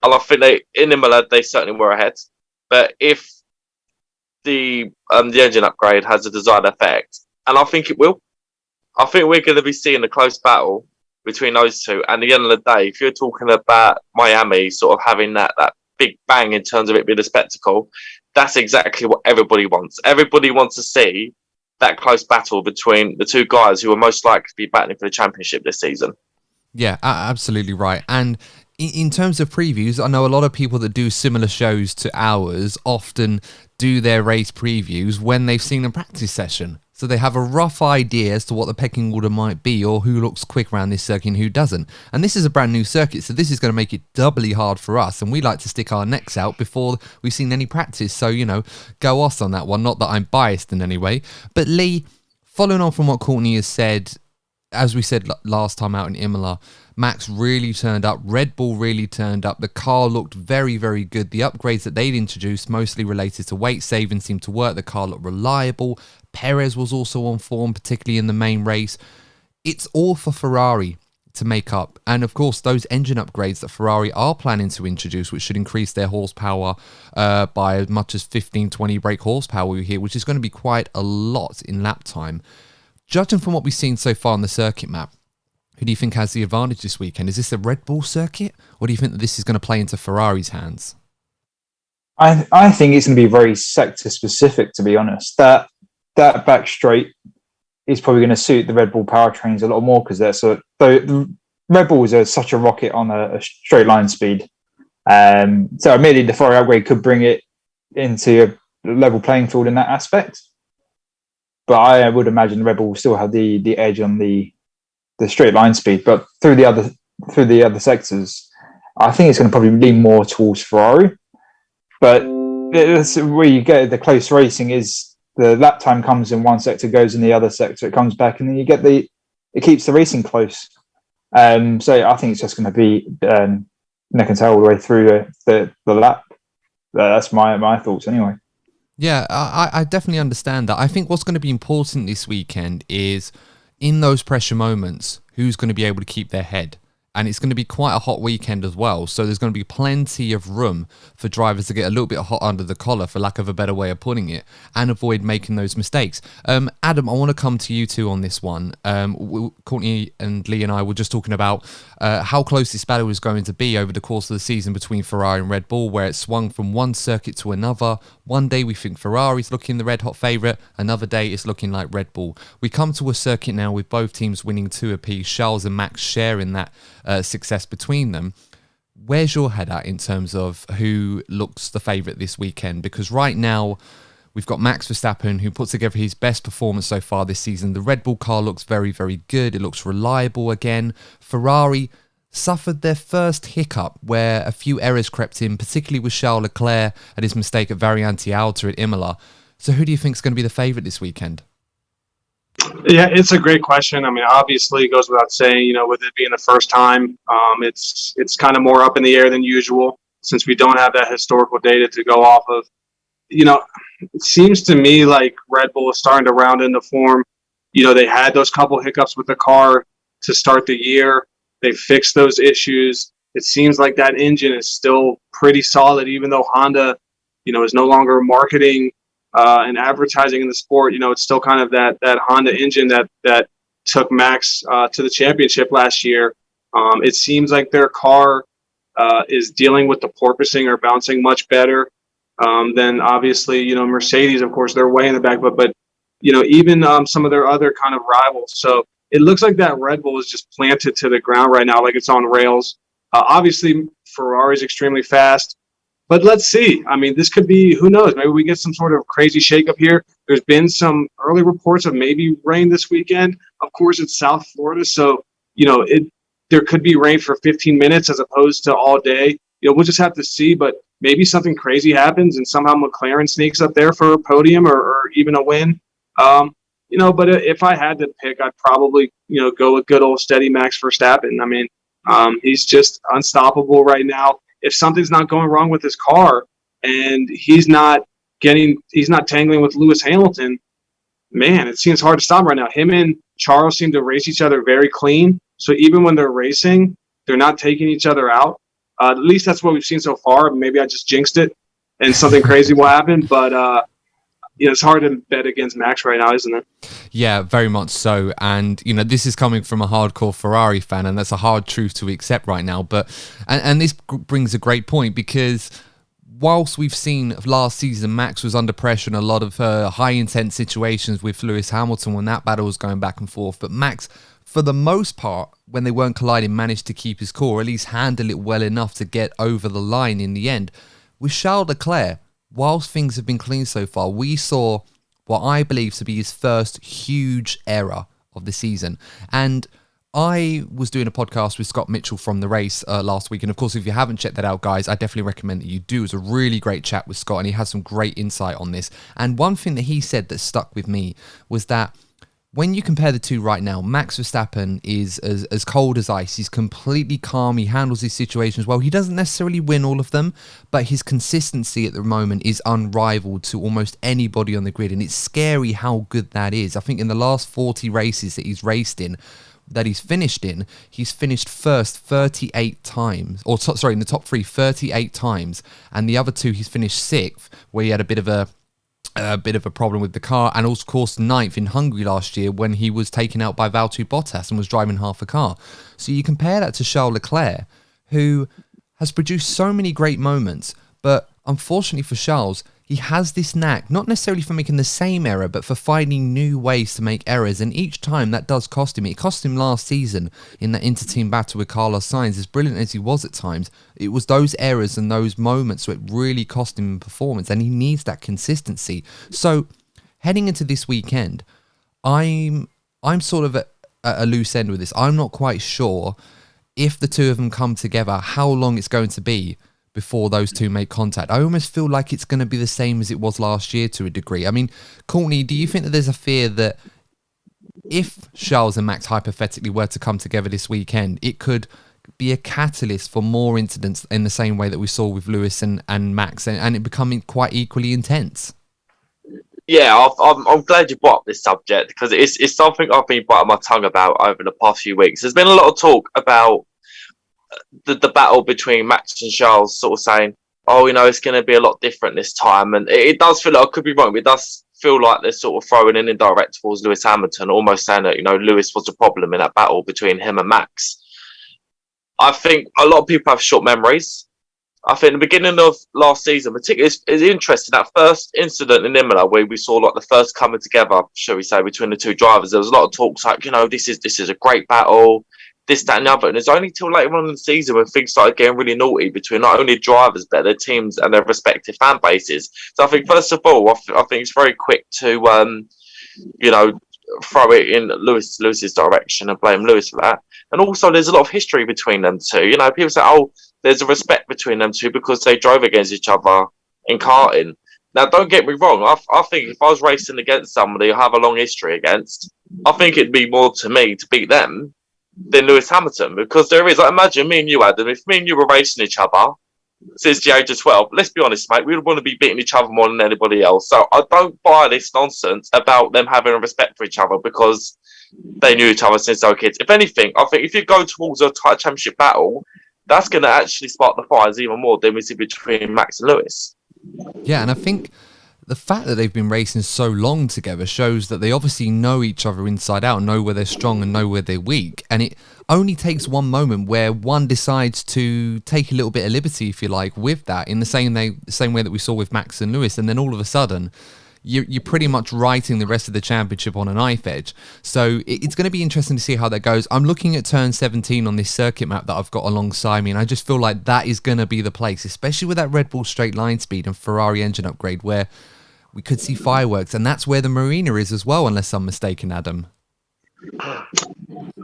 And I think in Imola they certainly were ahead. But if the engine upgrade has a desired effect, and I think it will, I think we're going to be seeing a close battle between those two. And at the end of the day, if you're talking about Miami sort of having that big bang in terms of it being a spectacle, that's exactly what everybody wants. Everybody wants to see that close battle between the two guys who are most likely to be battling for the championship this season. Yeah, absolutely right. And in terms of previews, I know a lot of people that do similar shows to ours often do their race previews when they've seen a practice session. So they have a rough idea as to what the pecking order might be or who looks quick around this circuit and who doesn't. And this is a brand new circuit, so this is going to make it doubly hard for us. And we like to stick our necks out before we've seen any practice. So, go us on that one. Not that I'm biased in any way. But Lee, following on from what Courtney has said, as we said last time out in Imola, Max really turned up. Red Bull really turned up. The car looked very, very good. The upgrades that they'd introduced, mostly related to weight saving, seemed to work. The car looked reliable. Perez was also on form, particularly in the main race. It's all for Ferrari to make up. And of course, those engine upgrades that Ferrari are planning to introduce, which should increase their horsepower by as much as 15, 20 brake horsepower here, which is going to be quite a lot in lap time. Judging from what we've seen so far on the circuit map, who do you think has the advantage this weekend? Is this a Red Bull circuit, or do you think that this is going to play into Ferrari's hands? I think it's going to be very sector specific, to be honest. That back straight is probably going to suit the Red Bull powertrains a lot more because the Red Bulls are such a rocket on a straight line speed. So admittedly, the Ferrari upgrade could bring it into a level playing field in that aspect. But I would imagine the Red Bull will still have the edge on the straight line speed. But through the other sectors, I think it's going to probably lean more towards Ferrari. But it's where you get the close racing is the lap time comes in one sector, goes in the other sector, it comes back, and then you get it keeps the racing close. So I think it's just going to be neck and tail all the way through the lap. That's my thoughts anyway. Yeah, I definitely understand that. I think what's going to be important this weekend is, in those pressure moments, who's going to be able to keep their head. And it's going to be quite a hot weekend as well. So there's going to be plenty of room for drivers to get a little bit hot under the collar, for lack of a better way of putting it, and avoid making those mistakes. Adam, I want to come to you two on this one. Courtney and Lee and I were just talking about how close this battle is going to be over the course of the season between Ferrari and Red Bull, where it swung from one circuit to another. One day we think Ferrari's looking the red-hot favourite. Another day it's looking like Red Bull. We come to a circuit now with both teams winning 2 apiece, Charles and Max sharing that success between them. Where's your head at in terms of who looks the favourite this weekend? Because right now we've got Max Verstappen, who puts together his best performance so far this season. The Red Bull car looks very, very good. It looks reliable again. Ferrari suffered their first hiccup where a few errors crept in, particularly with Charles Leclerc and his mistake at Variante Alta at Imola. So who do you think is going to be the favourite this weekend? Yeah, it's a great question. I mean, obviously, it goes without saying, with it being the first time, it's kind of more up in the air than usual since we don't have that historical data to go off of. It seems to me like Red Bull is starting to round into form. They had those couple hiccups with the car to start the year. They fixed those issues. It seems like that engine is still pretty solid, even though Honda, is no longer marketing and advertising in the sport. It's still kind of that Honda engine that took Max to the championship last year. It seems like their car is dealing with the porpoising or bouncing much better than obviously, Mercedes. Of course, they're way in the back, but even some of their other kind of rivals. So it looks like that Red Bull is just planted to the ground right now, like it's on rails. Obviously, Ferrari's extremely fast. But let's see. I mean, this could be, who knows, maybe we get some sort of crazy shakeup here. There's been some early reports of maybe rain this weekend. Of course, it's South Florida, so, there could be rain for 15 minutes as opposed to all day. We'll just have to see, but maybe something crazy happens and somehow McLaren sneaks up there for a podium or even a win. But if I had to pick, I'd probably, go with good old steady Max Verstappen. I mean, he's just unstoppable right now. If something's not going wrong with his car and he's not tangling with Lewis Hamilton, man, it seems hard to stop right now. Him and Charles seem to race each other very clean. So even when they're racing, they're not taking each other out. At least that's what we've seen so far. Maybe I just jinxed it and something crazy will happen. But, it's hard to bet against Max right now, isn't it? Yeah, very much so. And, this is coming from a hardcore Ferrari fan, and that's a hard truth to accept right now. But and this brings a great point, because whilst we've seen last season Max was under pressure in a lot of high-intense situations with Lewis Hamilton when that battle was going back and forth, but Max, for the most part, when they weren't colliding, managed to keep his core, or at least handle it well enough to get over the line in the end. With Charles Leclerc, whilst things have been clean so far, we saw what I believe to be his first huge error of the season. And I was doing a podcast with Scott Mitchell from the race last week. And of course, if you haven't checked that out, guys, I definitely recommend that you do. It was a really great chat with Scott, and he had some great insight on this. And one thing that he said that stuck with me was that when you compare the two right now, Max Verstappen is as cold as ice. He's completely calm. He handles his situations well. He doesn't necessarily win all of them, but his consistency at the moment is unrivaled to almost anybody on the grid. And it's scary how good that is. I think in the last 40 races that he's raced in, that he's finished first 38 times. In the top three, 38 times. And the other two, he's finished sixth, where he had a bit of a problem with the car, and of course ninth in Hungary last year when he was taken out by Valtteri Bottas and was driving half a car. So you compare that to Charles Leclerc, who has produced so many great moments, but unfortunately for Charles, he has this knack, not necessarily for making the same error, but for finding new ways to make errors, and each time that does cost him. It cost him last season in that inter-team battle with Carlos Sainz. As brilliant as he was at times, it was those errors and those moments that really cost him in performance, and he needs that consistency. So, heading into this weekend, I'm sort of at a loose end with this. I'm not quite sure if the two of them come together, how long it's going to be before those two make contact. I almost feel like it's going to be the same as it was last year to a degree. I mean, Courtney, do you think that there's a fear that if Charles and Max hypothetically were to come together this weekend, it could be a catalyst for more incidents in the same way that we saw with Lewis and Max, and it becoming quite equally intense? Yeah, I'm glad you brought up this subject, because it's something I've been biting my tongue about over the past few weeks. There's been a lot of talk about the battle between Max and Charles, sort of saying, oh, it's going to be a lot different this time. And it does feel like, I could be wrong, but it does feel like they're sort of throwing in indirect towards Lewis Hamilton, almost saying that, Lewis was the problem in that battle between him and Max. I think a lot of people have short memories. I think the beginning of last season, particularly, is interesting. That first incident in Imola, where we saw like the first coming together, shall we say, between the two drivers, there was a lot of talks like, this is a great battle, this, that, and the other. And it's only till later on in the season when things started getting really naughty between not only drivers, but their teams and their respective fan bases. So I think, first of all, I think it's very quick to, throw it in Lewis's direction and blame Lewis for that. And also, there's a lot of history between them two. People say, oh, there's a respect between them two because they drove against each other in karting. Now, don't get me wrong. I think if I was racing against somebody I have a long history against, I think it'd be more to me to beat them than Lewis Hamilton, because there is, like, imagine me and you, Adam, if me and you were racing each other since the age of 12, let's be honest, mate, we would want to be beating each other more than anybody else. So I don't buy this nonsense about them having a respect for each other because they knew each other since they were kids. If anything, I think if you go towards a tight championship battle, that's going to actually spark the fires even more than we see between Max and Lewis. Yeah, and I think the fact that they've been racing so long together shows that they obviously know each other inside out, know where they're strong and know where they're weak. And it only takes one moment where one decides to take a little bit of liberty, if you like, with that, in the same way that we saw with Max and Lewis. And then all of a sudden, you're pretty much writing the rest of the championship on a knife edge. So it's going to be interesting to see how that goes. I'm looking at turn 17 on this circuit map that I've got alongside me, and I just feel like that is going to be the place, especially with that Red Bull straight line speed and Ferrari engine upgrade, where we could see fireworks. And that's where the marina is as well, unless I'm mistaken, Adam.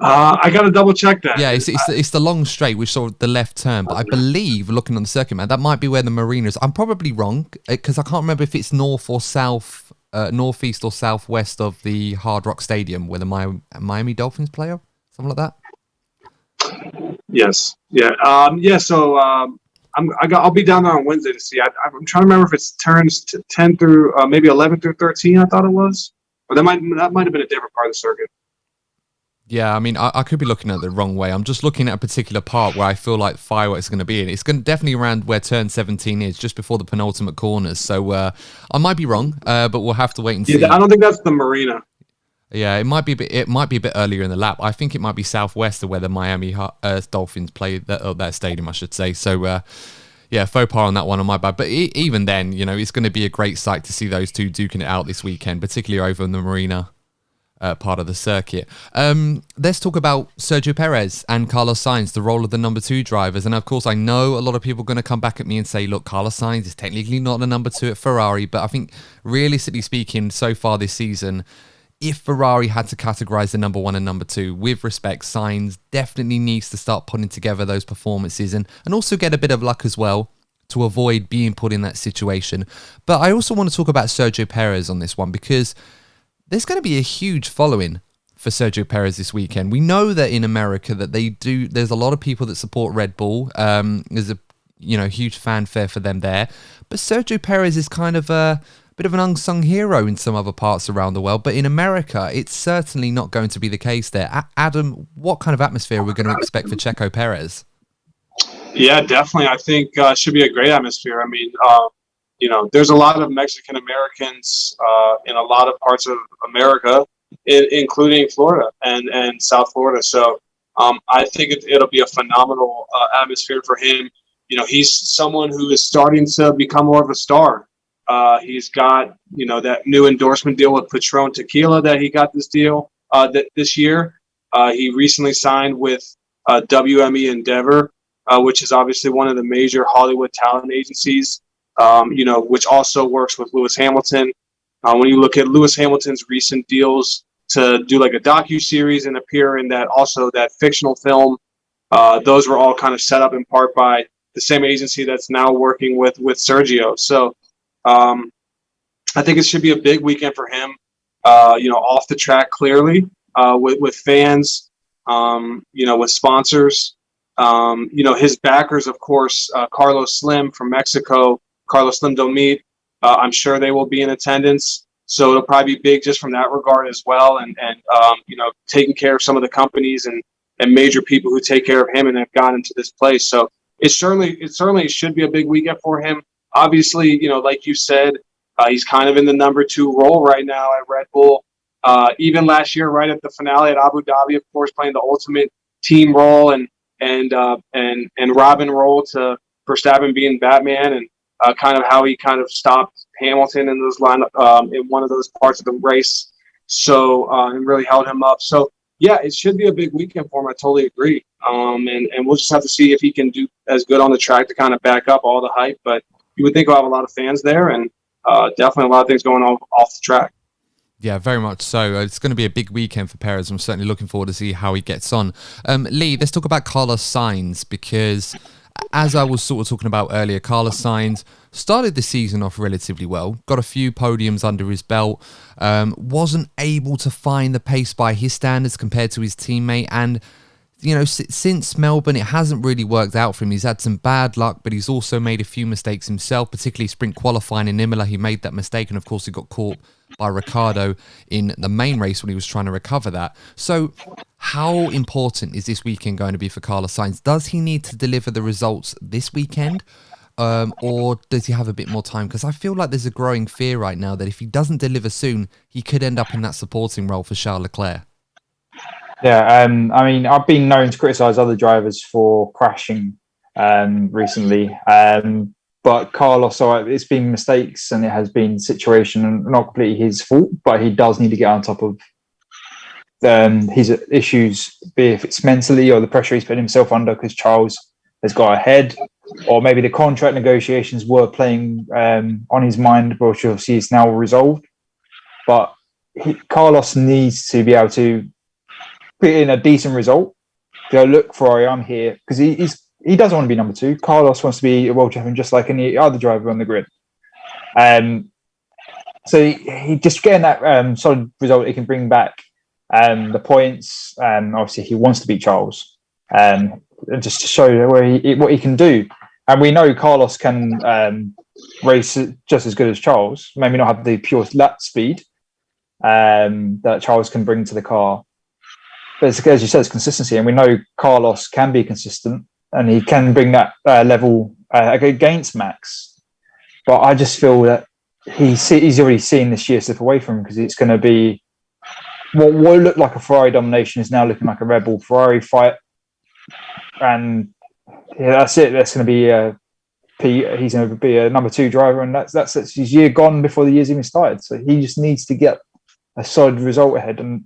I got to double check that. Yeah, it's the long straight, which sort of the left turn. But I believe, looking on the circuit map, that might be where the marina is. I'm probably wrong because I can't remember if it's north or south, northeast or southwest of the Hard Rock Stadium where the Miami Dolphins play, or something like that. Yes. Yeah. So I'll be down there on Wednesday to see. I'm trying to remember if it's turns 10 through maybe 11 through 13. I thought it was, or that might have been a different part of the circuit. Yeah, I mean, I could be looking at it the wrong way. I'm just looking at a particular part where I feel like fireworks are going to be in. It's going to definitely around where turn 17 is, just before the penultimate corners. So I might be wrong, but we'll have to wait and see. Yeah, I don't think that's the marina. Yeah, it might be a bit earlier in the lap. I think it might be southwest of where the Miami Dolphins play that stadium, I should say. So yeah, faux pas on that one on my bad. But even then, you know, it's going to be a great sight to see those two duking it out this weekend, particularly over in the marina part of the circuit. Let's talk about Sergio Perez and Carlos Sainz, the role of the number 2 drivers. And of course, I know a lot of people are going to come back at me and say, look, Carlos Sainz is technically not the number 2 at Ferrari. But I think realistically speaking, so far this season, if Ferrari had to categorize the number 1 and number 2, with respect, Sainz definitely needs to start putting together those performances and also get a bit of luck as well to avoid being put in that situation. But I also want to talk about Sergio Perez on this one, because there's going to be a huge following for Sergio Perez this weekend. We know that in America that there's a lot of people that support Red Bull. There's a huge fanfare for them there. But Sergio Perez is kind of a bit of an unsung hero in some other parts around the world. But in America, it's certainly not going to be the case there. Adam, what kind of atmosphere are we going to expect for Checo Perez? Yeah, definitely. I think it should be a great atmosphere. I mean, there's a lot of Mexican Americans in a lot of parts of America, including Florida and South Florida. So I think it'll be a phenomenal atmosphere for him. You know, he's someone who is starting to become more of a star. He's got, that new endorsement deal with Patron Tequila that he got this year. He recently signed with WME Endeavor, which is obviously one of the major Hollywood talent agencies. Which also works with Lewis Hamilton. When you look at Lewis Hamilton's recent deals to do like a docu-series and appear in that fictional film, those were all kind of set up in part by the same agency that's now working with Sergio. So I think it should be a big weekend for him, off the track clearly, with fans, with sponsors, his backers, of course, Carlos Slim from Mexico, Carlos Slim Domit. I'm sure they will be in attendance. So it'll probably be big just from that regard as well. And taking care of some of the companies and major people who take care of him and have gotten into this place. So it certainly should be a big weekend for him. Obviously, like you said, he's kind of in the number 2 role right now at Red Bull. Even last year, right at the finale at Abu Dhabi, of course, playing the ultimate team role and Robin role to Verstappen being Batman, and kind of how he kind of stopped Hamilton in those in one of those parts of the race. So and really held him up. So yeah, it should be a big weekend for him. I totally agree. And we'll just have to see if he can do as good on the track to kind of back up all the hype. But you would think we'll have a lot of fans there, and definitely a lot of things going on off the track. Yeah, very much so. It's going to be a big weekend for Perez. I'm certainly looking forward to see how he gets on. Lee, let's talk about Carlos Sainz, because as I was sort of talking about earlier, Carlos Sainz started the season off relatively well, got a few podiums under his belt, wasn't able to find the pace by his standards compared to his teammate, and you know, since Melbourne, it hasn't really worked out for him. He's had some bad luck, but he's also made a few mistakes himself, particularly sprint qualifying in Emilia. He made that mistake, and of course, he got caught by Ricciardo in the main race when he was trying to recover that. So, how important is this weekend going to be for Carlos Sainz? Does he need to deliver the results this weekend, or does he have a bit more time? Because I feel like there's a growing fear right now that if he doesn't deliver soon, he could end up in that supporting role for Charles Leclerc. Yeah, I mean, I've been known to criticise other drivers for crashing recently, but Carlos, it's been mistakes and it has been situation and not completely his fault, but he does need to get on top of his issues, be if it's mentally or the pressure he's putting himself under because Charles has got ahead, or maybe the contract negotiations were playing on his mind, which obviously is now resolved. But Carlos needs to be able to put in a decent result. Go, look, Ferrari, I'm here, because he doesn't want to be number two. Carlos wants to be a world champion just like any other driver on the grid. So he just getting that solid result, he can bring back the points. Obviously, he wants to beat Charles, just to show what he can do. And we know Carlos can race just as good as Charles. Maybe not have the pure lap speed that Charles can bring to the car. But as you said, it's consistency, and we know Carlos can be consistent, and he can bring that level against Max. But I just feel that he's already seen this year slip away from him, because it's going to be what will look like a Ferrari domination is now looking like a Red Bull Ferrari fight, and yeah, that's it. That's going to be he's going to be a number two driver, and that's his year gone before the year's even started. So he just needs to get a solid result ahead, and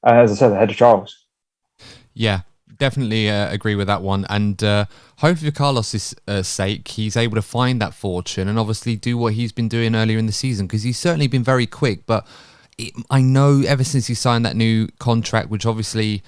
as I said, ahead of Charles. Yeah, definitely agree with that one. And hopefully for Carlos's sake, he's able to find that fortune and obviously do what he's been doing earlier in the season, because he's certainly been very quick. But I know ever since he signed that new contract, which obviously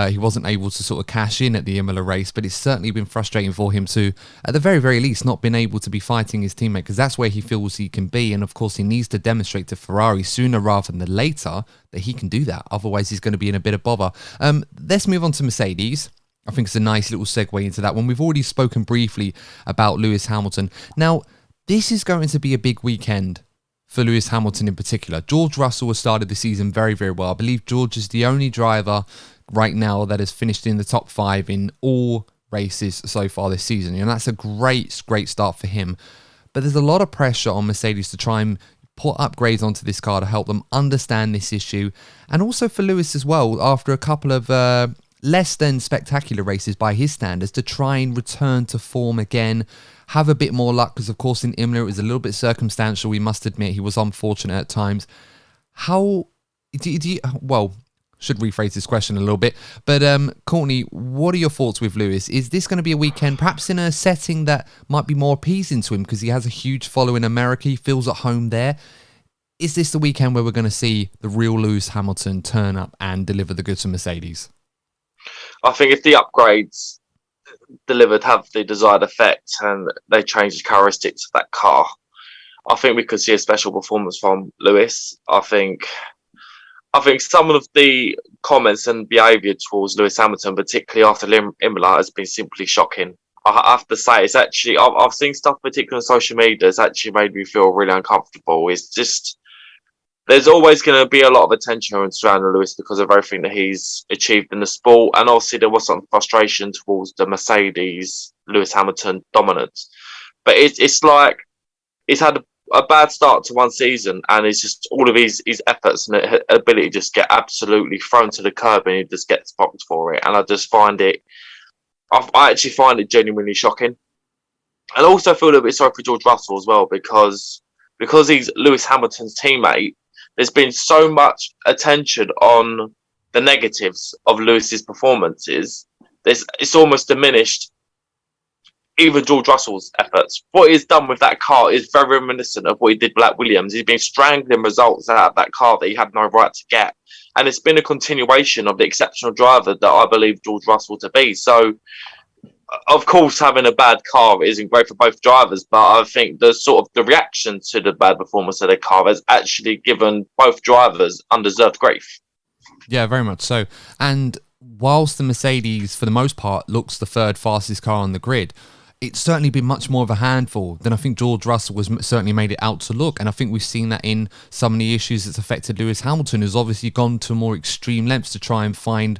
he wasn't able to sort of cash in at the Imola race, but it's certainly been frustrating for him to, at the very, very least, not been able to be fighting his teammate, because that's where he feels he can be. And of course, he needs to demonstrate to Ferrari sooner rather than later that he can do that. Otherwise, he's going to be in a bit of bother. Let's move on to Mercedes. I think it's a nice little segue into that one. We've already spoken briefly about Lewis Hamilton. Now, this is going to be a big weekend for Lewis Hamilton in particular. George Russell has started the season very, very well. I believe George is the only driver right now that has finished in the top 5 in all races so far this season. And that's a great start for him. But there's a lot of pressure on Mercedes to try and put upgrades onto this car to help them understand this issue. And also for Lewis as well, after a couple of less than spectacular races by his standards, to try and return to form again, have a bit more luck, because of course in Imola it was a little bit circumstantial. We must admit he was unfortunate at times. How do you well, should rephrase this question a little bit, but Courtney, what are your thoughts with Lewis? Is this going to be a weekend perhaps in a setting that might be more appeasing to him because he has a huge following in America, he feels at home there? Is this the weekend where we're going to see the real Lewis Hamilton turn up and deliver the goods to Mercedes? I think if the upgrades delivered have the desired effect and they change the characteristics of that car, I think we could see a special performance from Lewis. I think some of the comments and behaviour towards Lewis Hamilton, particularly after Imola, has been simply shocking. I have to say, it's actually, I've seen stuff, particularly on social media, that's actually made me feel really uncomfortable. It's just, there's always going to be a lot of attention surrounding Lewis because of everything that he's achieved in the sport. And obviously there was some frustration towards the Mercedes Lewis Hamilton dominance. But it's like he's had a bad start to one season, and it's just all of his efforts and ability just get absolutely thrown to the curb, and he just gets boxed for it. And I just find it, I actually find it genuinely shocking. And I also feel a little bit sorry for George Russell as well, because he's Lewis Hamilton's teammate. There's been so much attention on the negatives of Lewis's performances. It's almost diminished even George Russell's efforts. What he's done with that car is very reminiscent of what he did with Williams. He's been strangling results out of that car that he had no right to get. And it's been a continuation of the exceptional driver that I believe George Russell to be. So of course, having a bad car isn't great for both drivers, but I think the reaction to the bad performance of their car has actually given both drivers undeserved grief. Yeah, very much so. And whilst the Mercedes, for the most part, looks the third fastest car on the grid, it's certainly been much more of a handful than I think George Russell was certainly made it out to look. And I think we've seen that in some of the issues that's affected Lewis Hamilton, who's obviously gone to more extreme lengths to try and find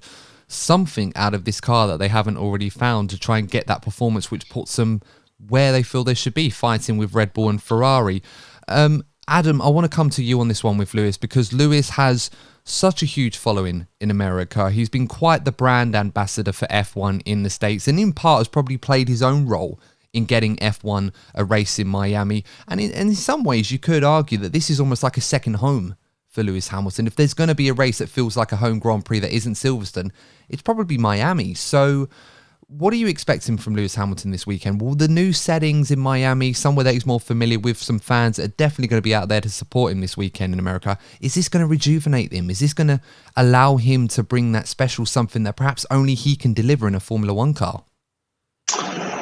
something out of this car that they haven't already found, to try and get that performance which puts them where they feel they should be, fighting with Red Bull and Ferrari. Adam, I want to come to you on this one with Lewis, because Lewis has such a huge following in America. He's been quite the brand ambassador for F1 in the States, and in part has probably played his own role in getting F1 a race in Miami. And in some ways, you could argue that this is almost like a second home for Lewis Hamilton. If there's going to be a race that feels like a home Grand Prix that isn't Silverstone, it's probably Miami. So what are you expecting from Lewis Hamilton this weekend? Will the new settings in Miami, somewhere that he's more familiar with, some fans that are definitely going to be out there to support him this weekend in America, is this going to rejuvenate him? Is this going to allow him to bring that special something that perhaps only he can deliver in a Formula One car?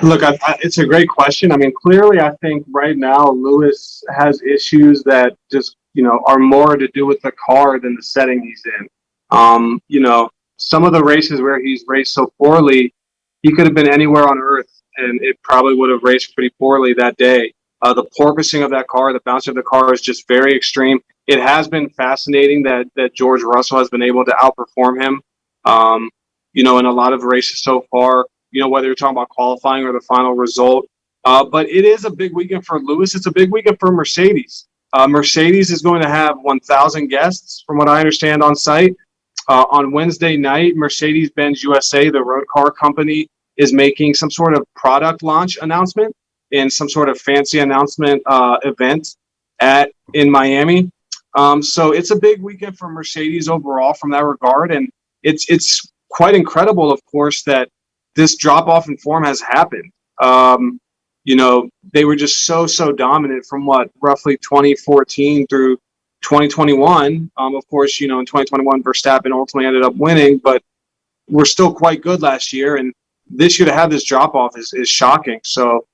Look, it's a great question. I mean, clearly, I think right now Lewis has issues that just, are more to do with the car than the setting he's in. Some of the races where he's raced so poorly, he could have been anywhere on earth and it probably would have raced pretty poorly that day. The porpoising of that car, the bounce of the car is just very extreme. It has been fascinating that George Russell has been able to outperform him, in a lot of races so far, whether you're talking about qualifying or the final result. But it is a big weekend for Lewis. It's a big weekend for Mercedes. Mercedes is going to have 1,000 guests, from what I understand, on site. On Wednesday night, Mercedes-Benz USA, the road car company, is making some sort of product launch announcement in some sort of fancy announcement event in Miami. So it's a big weekend for Mercedes overall from that regard. And it's quite incredible, of course, that this drop-off in form has happened. They were just so dominant from roughly 2014 through 2021. Of course, in 2021, Verstappen ultimately ended up winning, but we're still quite good last year. And this year to have this drop-off is shocking. So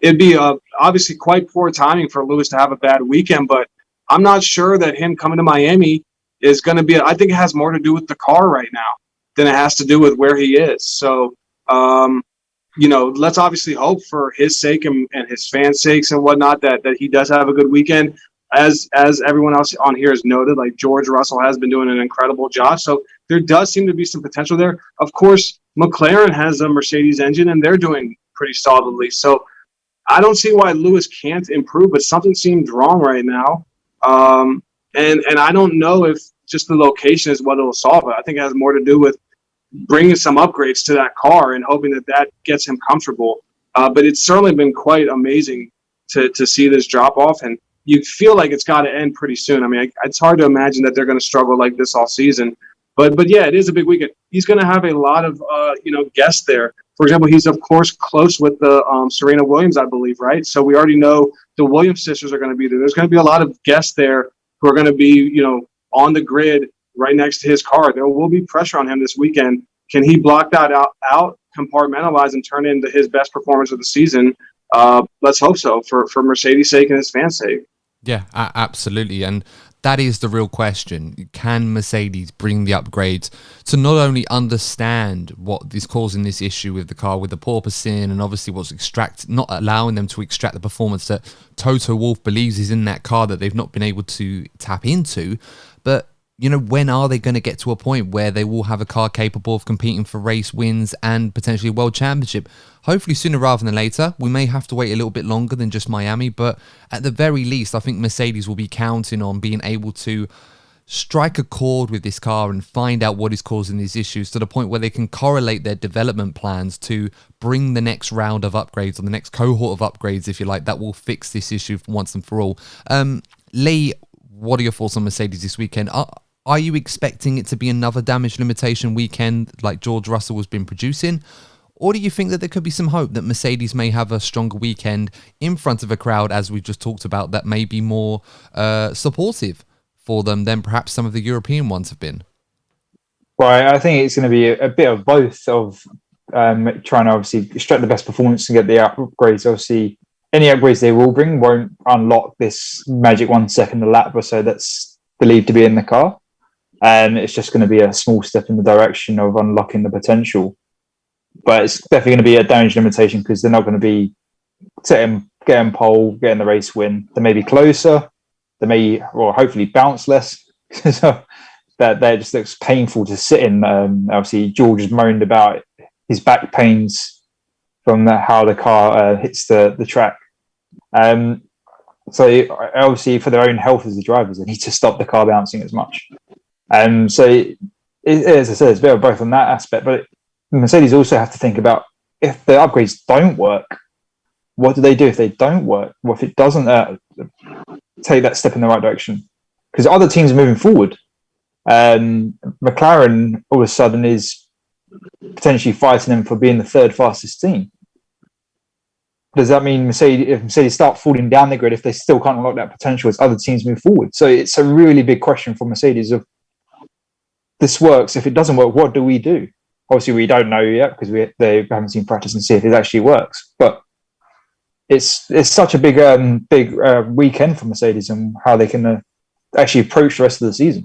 it'd be obviously quite poor timing for Lewis to have a bad weekend, but I'm not sure that him coming to Miami is going to be, I think it has more to do with the car right now than it has to do with where he is. So, let's obviously hope for his sake and his fans' sakes and whatnot that he does have a good weekend. As everyone else on here has noted, like George Russell has been doing an incredible job. So there does seem to be some potential there. Of course, McLaren has a Mercedes engine and they're doing pretty solidly. So I don't see why Lewis can't improve, but something seems wrong right now. And I don't know if just the location is what it'll solve it. I think it has more to do with bringing some upgrades to that car and hoping that gets him comfortable. But it's certainly been quite amazing to see this drop off, and you feel like it's got to end pretty soon. I mean, it's hard to imagine that they're going to struggle like this all season. But yeah, it is a big weekend. He's going to have a lot of guests there. For example, he's of course close with the Serena Williams, I believe, right? So we already know the Williams sisters are going to be there. There's going to be a lot of guests there who are going to be on the grid right next to his car. There will be pressure on him this weekend. Can he block that out, compartmentalize, and turn it into his best performance of the season? Let's hope so for Mercedes' sake and his fans' sake. Yeah, absolutely. And that is the real question. Can Mercedes bring the upgrades to not only understand what is causing this issue with the car, with the porpoising, and obviously what's not allowing them to extract the performance that Toto Wolff believes is in that car that they've not been able to tap into, but when are they going to get to a point where they will have a car capable of competing for race wins and potentially a world championship? Hopefully sooner rather than later. We may have to wait a little bit longer than just Miami, but at the very least, I think Mercedes will be counting on being able to strike a chord with this car and find out what is causing these issues to the point where they can correlate their development plans to bring the next round of upgrades, or the next cohort of upgrades, if you like, that will fix this issue once and for all. Lee, what are your thoughts on Mercedes this weekend? Are you expecting it to be another damage limitation weekend like George Russell has been producing? Or do you think that there could be some hope that Mercedes may have a stronger weekend in front of a crowd, as we've just talked about, that may be more supportive for them than perhaps some of the European ones have been? Well, I think it's going to be a bit of both of trying to obviously extract the best performance and get the upgrades. Obviously, any upgrades they will bring won't unlock this magic 1 second a lap or so that's believed to be in the car. And it's just going to be a small step in the direction of unlocking the potential. But it's definitely going to be a damage limitation because they're not going to be getting pole, getting the race win. They may be closer. They may, or hopefully, bounce less. So that just looks painful to sit in. Obviously, George has moaned about his back pains from how the car hits the track. So obviously, for their own health as the drivers, they need to stop the car bouncing as much. So as I said, it's a bit of both on that aspect. But Mercedes also have to think about if the upgrades don't work, what do they do if they don't work? What if it doesn't take that step in the right direction? Because other teams are moving forward. McLaren all of a sudden is potentially fighting them for being the third fastest team. Does that mean if Mercedes start falling down the grid, if they still can't unlock that potential as other teams move forward? So it's a really big question for Mercedes of this works. If it doesn't work, what do we do? Obviously, we don't know yet because they haven't seen practice and see if it actually works. But it's such a big weekend for Mercedes and how they can actually approach the rest of the season.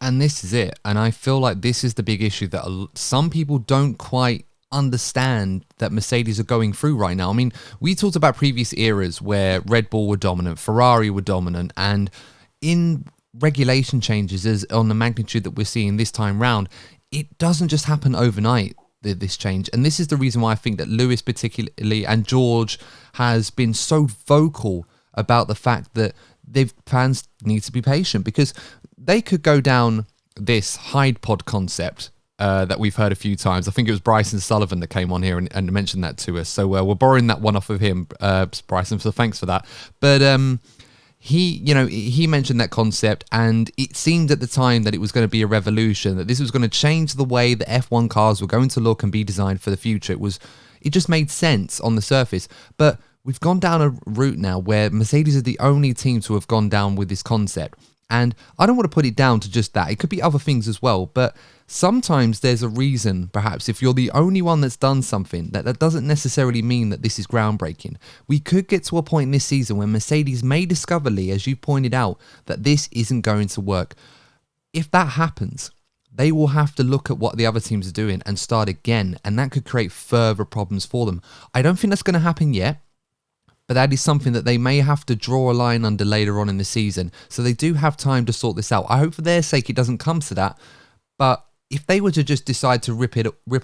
And this is it. And I feel like this is the big issue that some people don't quite understand that Mercedes are going through right now. I mean, we talked about previous eras where Red Bull were dominant, Ferrari were dominant, and in regulation changes as on the magnitude that we're seeing this time round, it doesn't just happen overnight, this change. And this is the reason why I think that Lewis particularly and George has been so vocal about the fact that fans need to be patient, because they could go down this Hyde Pod concept that we've heard a few times. I think it was Bryson Sullivan that came on here and mentioned that to us. So we're borrowing that one off of him, Bryson, so thanks for that. But he mentioned that concept, and it seemed at the time that it was going to be a revolution, that this was going to change the way that F1 cars were going to look and be designed for the future. It just made sense on the surface. But we've gone down a route now where Mercedes is the only team to have gone down with this concept. And I don't want to put it down to just that. It could be other things as well. But sometimes there's a reason, perhaps, if you're the only one that's done something, that doesn't necessarily mean that this is groundbreaking. We could get to a point this season where Mercedes may discover, Lee, as you pointed out, that this isn't going to work. If that happens, they will have to look at what the other teams are doing and start again. And that could create further problems for them. I don't think that's going to happen yet. But that is something that they may have to draw a line under later on in the season. So they do have time to sort this out. I hope for their sake it doesn't come to that. But if they were to just decide to rip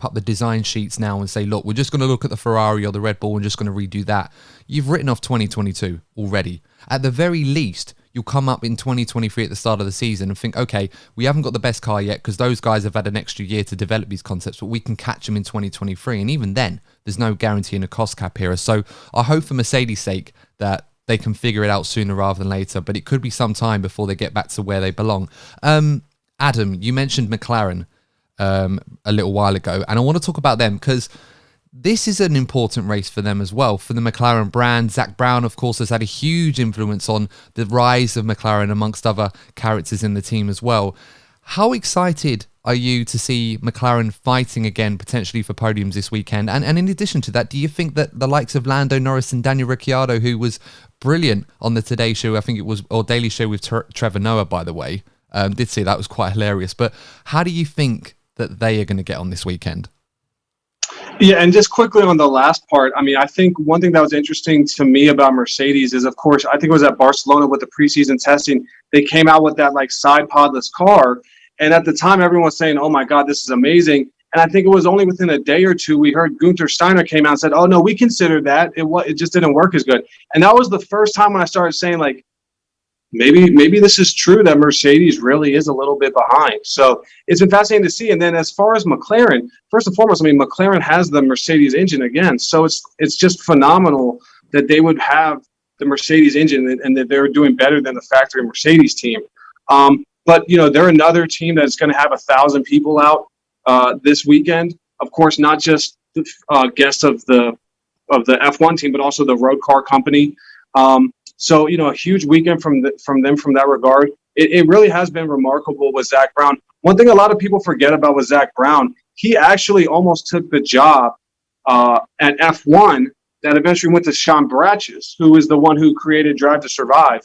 up the design sheets now and say, look, we're just going to look at the Ferrari or the Red Bull and just going to redo that, you've written off 2022 already. At the very least, you'll come up in 2023 at the start of the season and think, okay, we haven't got the best car yet because those guys have had an extra year to develop these concepts, but we can catch them in 2023. And even then, there's no guarantee in a cost cap here. So I hope for Mercedes' sake that they can figure it out sooner rather than later, but it could be some time before they get back to where they belong. Adam, you mentioned McLaren a little while ago, and I want to talk about them because this is an important race for them as well, for the McLaren brand. Zach Brown, of course, has had a huge influence on the rise of McLaren amongst other characters in the team as well. How excited are you to see McLaren fighting again, potentially for podiums this weekend? And in addition to that, do you think that the likes of Lando Norris and Daniel Ricciardo, who was brilliant on the Today Show, I think it was, or Daily Show with Trevor Noah, by the way, did say that was quite hilarious. But how do you think that they are going to get on this weekend? Yeah, and just quickly on the last part, I mean, I think one thing that was interesting to me about Mercedes is, of course, I think it was at Barcelona with the preseason testing, they came out with that like side podless car. And at the time, everyone was saying, oh my God, this is amazing. And I think it was only within a day or two, we heard Gunther Steiner came out and said, oh no, we considered that. It just didn't work as good. And that was the first time when I started saying, like, maybe this is true that Mercedes really is a little bit behind. So it's been fascinating to see. And then as far as McLaren, first and foremost, I mean, McLaren has the Mercedes engine again. So it's just phenomenal that they would have the Mercedes engine and that they're doing better than the factory Mercedes team. But, you know, they're another team that's going to have 1,000 people out this weekend. Of course, not just guests of the F1 team, but also the road car company. So, you know, a huge weekend from them from that regard. It really has been remarkable with Zach Brown. One thing a lot of people forget about with Zach Brown, he actually almost took the job at F1 that eventually went to Sean Bratches, who is the one who created Drive to Survive.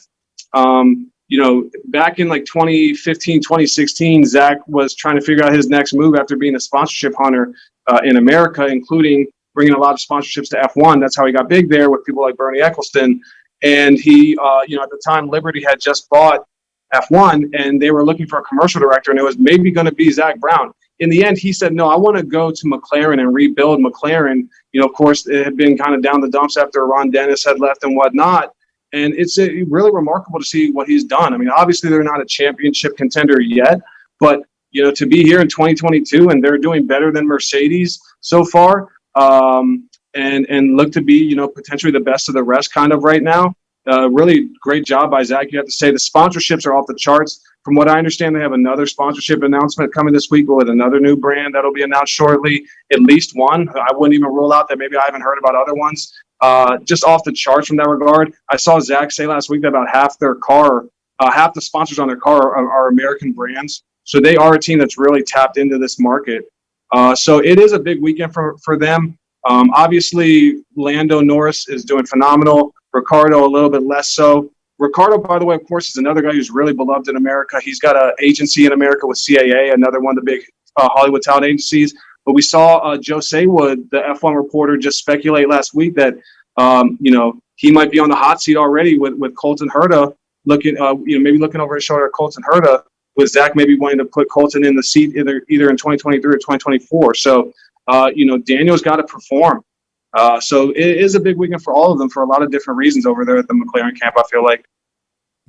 Back in like 2015, 2016, Zach was trying to figure out his next move after being a sponsorship hunter in America, including bringing a lot of sponsorships to F1. That's how he got big there with people like Bernie Eccleston. And he, at the time, Liberty had just bought F1, and they were looking for a commercial director, and it was maybe going to be Zach Brown. In the end, he said, no, I want to go to McLaren and rebuild McLaren. Of course, it had been kind of down the dumps after Ron Dennis had left and whatnot. And it's really remarkable to see what he's done. I mean, obviously, they're not a championship contender yet, but, to be here in 2022 and they're doing better than Mercedes so far, and look to be, potentially the best of the rest kind of right now. Really great job by Zach. You have to say the sponsorships are off the charts. From what I understand, they have another sponsorship announcement coming this week with another new brand that'll be announced shortly. At least one. I wouldn't even rule out that maybe I haven't heard about other ones. Just off the charts from that regard. I saw Zach say last week that about half the sponsors on their car are American brands. So they are a team that's really tapped into this market. So it is a big weekend for them. Obviously, Lando Norris is doing phenomenal. Ricardo a little bit less so. Ricardo, by the way, of course, is another guy who's really beloved in America. He's got an agency in America with CAA, another one of the big Hollywood talent agencies. But we saw Joe Saywood, the F1 reporter, just speculate last week that he might be on the hot seat already with Colton Herta maybe looking over his shoulder at Colton Herta, with Zach maybe wanting to put Colton in the seat either in 2023 or 2024. So Daniel's got to perform. So it is a big weekend for all of them for a lot of different reasons over there at the McLaren camp, I feel like.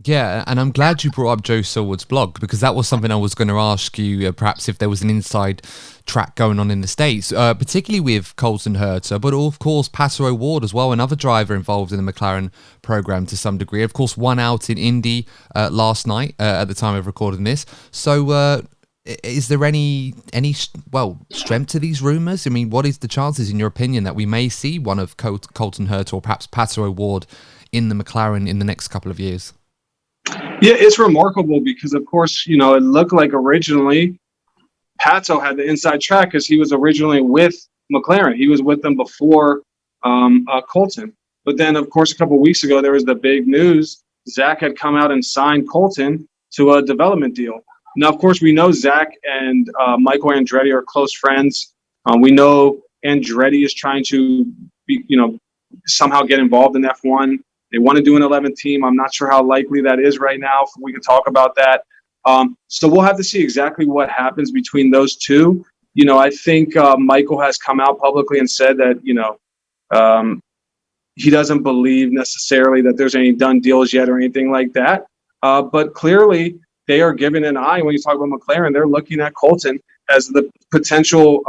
Yeah, and I'm glad you brought up Joe Selwood's blog, because that was something I was going to ask you, perhaps if there was an inside track going on in the States, particularly with Colton Herta, but of course Pato O'Ward as well, another driver involved in the McLaren program to some degree. Of course, one out in Indy last night at the time of recording this. So is there any strength to these rumours? I mean, what is the chances, in your opinion, that we may see one of Colton Herta or perhaps Pato O'Ward in the McLaren in the next couple of years? Yeah, it's remarkable because, of course, it looked like originally Pato had the inside track because he was originally with McLaren. He was with them before Colton. But then, of course, a couple of weeks ago, there was the big news. Zach had come out and signed Colton to a development deal. Now, of course, we know Zach and Michael Andretti are close friends. We know Andretti is trying to somehow get involved in F1. They want to do an 11th team. I'm not sure how likely that is right now. We can talk about that. So we'll have to see exactly what happens between those two. I think Michael has come out publicly and said that, he doesn't believe necessarily that there's any done deals yet or anything like that. But clearly they are giving an eye. When you talk about McLaren, they're looking at Colton as the potential,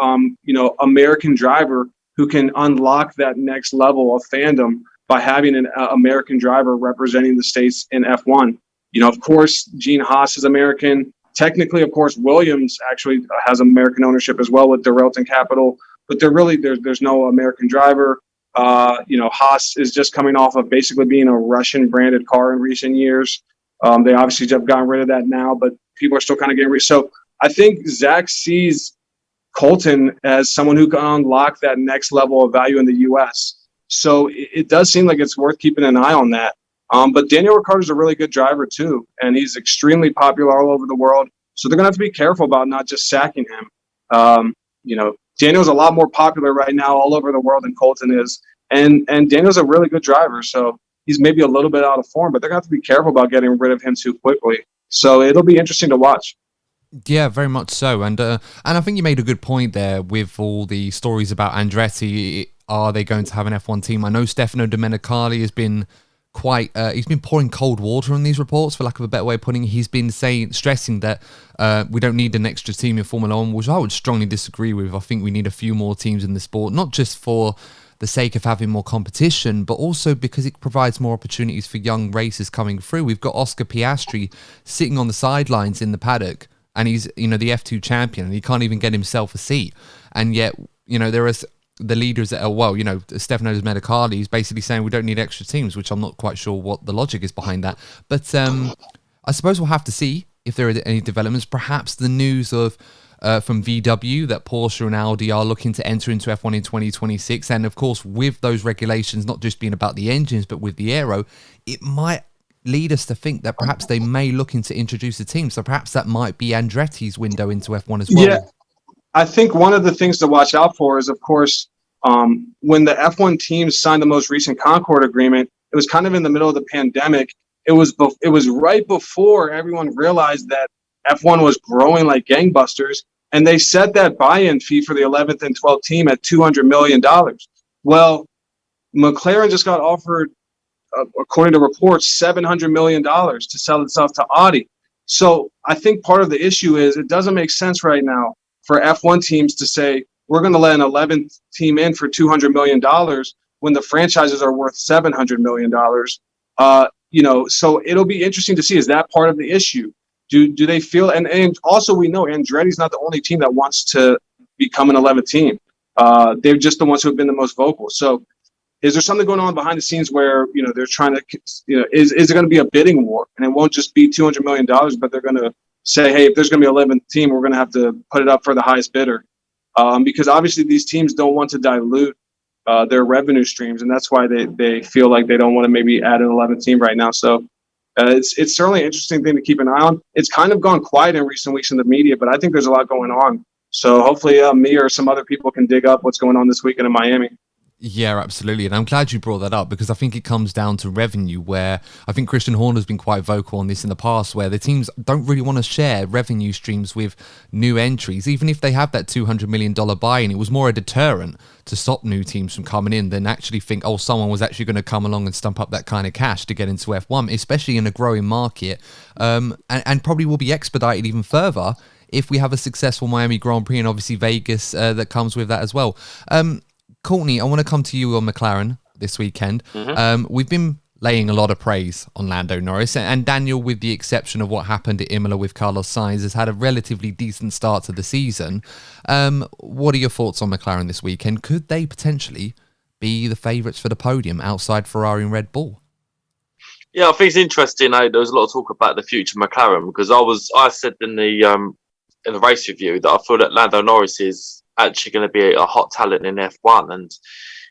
American driver who can unlock that next level of fandom by having an American driver representing the States in F1. Of course, Gene Haas is American. Technically, of course, Williams actually has American ownership as well with Derelton Capital, but there's no American driver. Haas is just coming off of basically being a Russian-branded car in recent years. They obviously have gotten rid of that now, but people are still kind of getting rid. So I think Zach sees Colton as someone who can unlock that next level of value in the U.S., so it does seem like it's worth keeping an eye on that. But Daniel Ricciardo's a really good driver too, and he's extremely popular all over the world. So they're going to have to be careful about not just sacking him. Daniel's a lot more popular right now all over the world than Colton is, and Daniel's a really good driver. So he's maybe a little bit out of form, but they're going to have to be careful about getting rid of him too quickly. So it'll be interesting to watch. Yeah, very much so. And I think you made a good point there with all the stories about Andretti. Are they going to have an F1 team? I know Stefano Domenicali has been he's been pouring cold water on these reports, for lack of a better way of putting it. He's been stressing that we don't need an extra team in Formula 1, which I would strongly disagree with. I think we need a few more teams in the sport, not just for the sake of having more competition, but also because it provides more opportunities for young racers coming through. We've got Oscar Piastri sitting on the sidelines in the paddock, and he's the F2 champion, and he can't even get himself a seat. And yet, there is the leaders that are, Stefano Domenicali is basically saying we don't need extra teams, which I'm not quite sure what the logic is behind that. But I suppose we'll have to see if there are any developments. Perhaps the news of from VW that Porsche and Audi are looking to enter into F1 in 2026. And of course, with those regulations not just being about the engines, but with the aero, it might lead us to think that perhaps they may look into introduce a team. So perhaps that might be Andretti's window into F1 as well. Yeah, I think one of the things to watch out for is, of course, when the F1 teams signed the most recent Concord agreement, it was kind of in the middle of the pandemic. It was right before everyone realized that F1 was growing like gangbusters, and they set that buy-in fee for the 11th and 12th team at $200 million. Well, McLaren just got offered, according to reports, $700 million to sell itself to Audi. So I think part of the issue is it doesn't make sense right now for F1 teams to say, we're going to let an 11th team in for $200 million when the franchises are worth $700 million. So it'll be interesting to see, is that part of the issue? Do they feel, and also we know Andretti's not the only team that wants to become an 11th team. They're just the ones who have been the most vocal. So is there something going on behind the scenes where, they're trying to, is there going to be a bidding war? And it won't just be $200 million, but they're going to say, hey, if there's going to be an 11th team, we're going to have to put it up for the highest bidder. Because obviously these teams don't want to dilute their revenue streams, and that's why they feel like they don't want to maybe add an 11th team right now. So it's certainly an interesting thing to keep an eye on. It's kind of gone quiet in recent weeks in the media, but I think there's a lot going on. So hopefully me or some other people can dig up what's going on this weekend in Miami. Yeah, absolutely. And I'm glad you brought that up, because I think it comes down to revenue, where I think Christian Horner's been quite vocal on this in the past, where the teams don't really want to share revenue streams with new entries. Even if they have that $200 million buy-in, it was more a deterrent to stop new teams from coming in than actually think, oh, someone was actually going to come along and stump up that kind of cash to get into F1, especially in a growing market, and probably will be expedited even further if we have a successful Miami Grand Prix and obviously Vegas that comes with that as well. Courtney, I want to come to you on McLaren this weekend. We've been laying a lot of praise on Lando Norris, and Daniel, with the exception of what happened at Imola with Carlos Sainz, has had a relatively decent start to the season. What are your thoughts on McLaren this weekend? Could they potentially be the favourites for the podium outside Ferrari and Red Bull? Yeah, I think it's interesting. There was a lot of talk about the future of McLaren, because I said in the race review that I feel that Lando Norris is actually going to be a hot talent in F1, and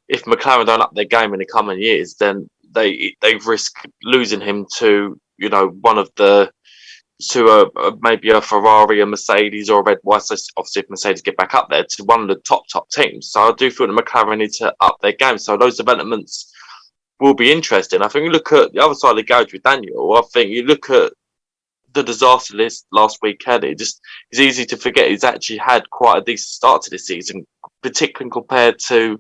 if McLaren don't up their game in the coming years, then they risk losing him to one of the maybe a Ferrari, a Mercedes, or a Red Bull. So obviously, if Mercedes get back up there, to one of the top teams. So I do feel that McLaren need to up their game. So those developments will be interesting. I think you look at the other side of the garage with Daniel. I think you look at the disaster list last weekend. It's easy to forget he's actually had quite a decent start to this season, particularly compared to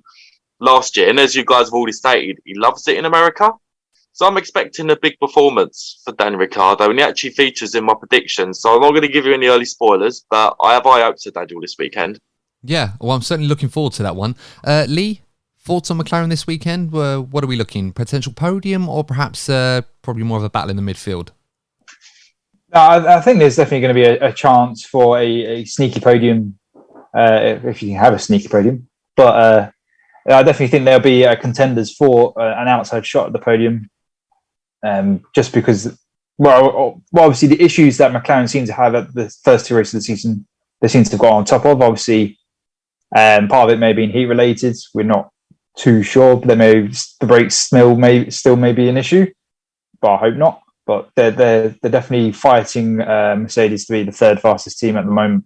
last year. And as you guys have already stated, he loves it in America. So I'm expecting a big performance for Daniel Ricciardo, and he actually features in my predictions. So I'm not going to give you any early spoilers, but I have high hopes for Daniel this weekend. Yeah, well, I'm certainly looking forward to that one. Lee, thoughts on McLaren this weekend? What are we looking? Potential podium, or perhaps probably more of a battle in the midfield? I think there's definitely going to be a chance for a sneaky podium, if you can have a sneaky podium. But I definitely think there'll be contenders for an outside shot at the podium, just because, well, obviously the issues that McLaren seem to have at the first two races of the season, they seem to have got on top of. Obviously, part of it may be heat related. We're not too sure. But the brakes still may be an issue, but I hope not. But they're definitely fighting Mercedes to be the third fastest team at the moment.